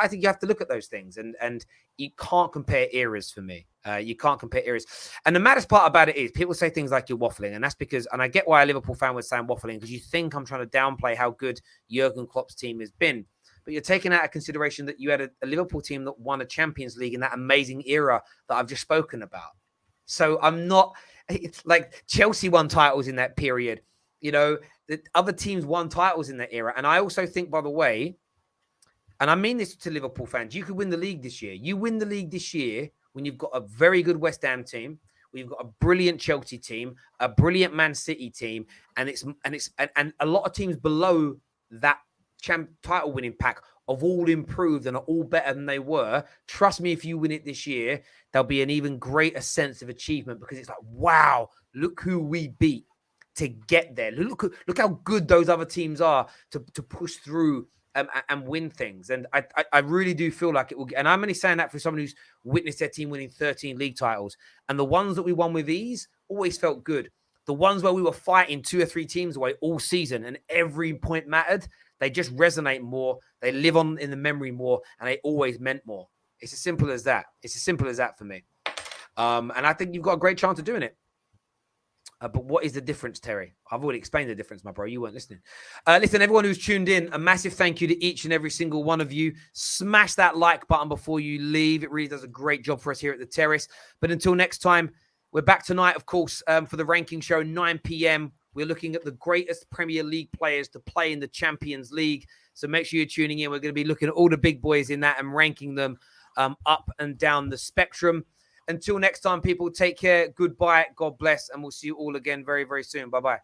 I think you have to look at those things, and you can't compare eras for me. You can't compare eras. And the maddest part about it is people say things like you're waffling, and that's because, and I get why a Liverpool fan would say I'm waffling, because you think I'm trying to downplay how good Jurgen Klopp's team has been. But you're taking out of consideration that you had a Liverpool team that won a Champions League in that amazing era that I've just spoken about. So I'm not, like, Chelsea won titles in that period. You know, the other teams won titles in that era. And I also think, by the way, and I mean this to Liverpool fans, you could win the league this year. You win the league this year when you've got a very good West Ham team, when you've got a brilliant Chelsea team, a brilliant Man City team, and a lot of teams below that title winning pack have all improved and are all better than they were. Trust me, if you win it this year, there'll be an even greater sense of achievement, because it's like, wow, look who we beat to get there. Look how good those other teams are to push through and win things. And I really do feel like it will. And I'm only saying that for someone who's witnessed their team winning 13 league titles. And the ones that we won with ease always felt good. The ones where we were fighting 2 or 3 teams away all season and every point mattered, they just resonate more. They live on in the memory more, and they always meant more. It's as simple as that. It's as simple as that for me. And I think you've got a great chance of doing it. But what is the difference, Terry? I've already explained the difference, my bro. You weren't listening. Listen, everyone who's tuned in, a massive thank you to each and every single one of you. Smash that like button before you leave. It really does a great job for us here at the Terrace. But until next time, we're back tonight, of course, for the ranking show, 9 p.m. We're looking at the greatest Premier League players to play in the Champions League. So make sure you're tuning in. We're going to be looking at all the big boys in that and ranking them up and down the spectrum. Until next time, people, take care. Goodbye. God bless. And we'll see you all again very, very soon. Bye-bye.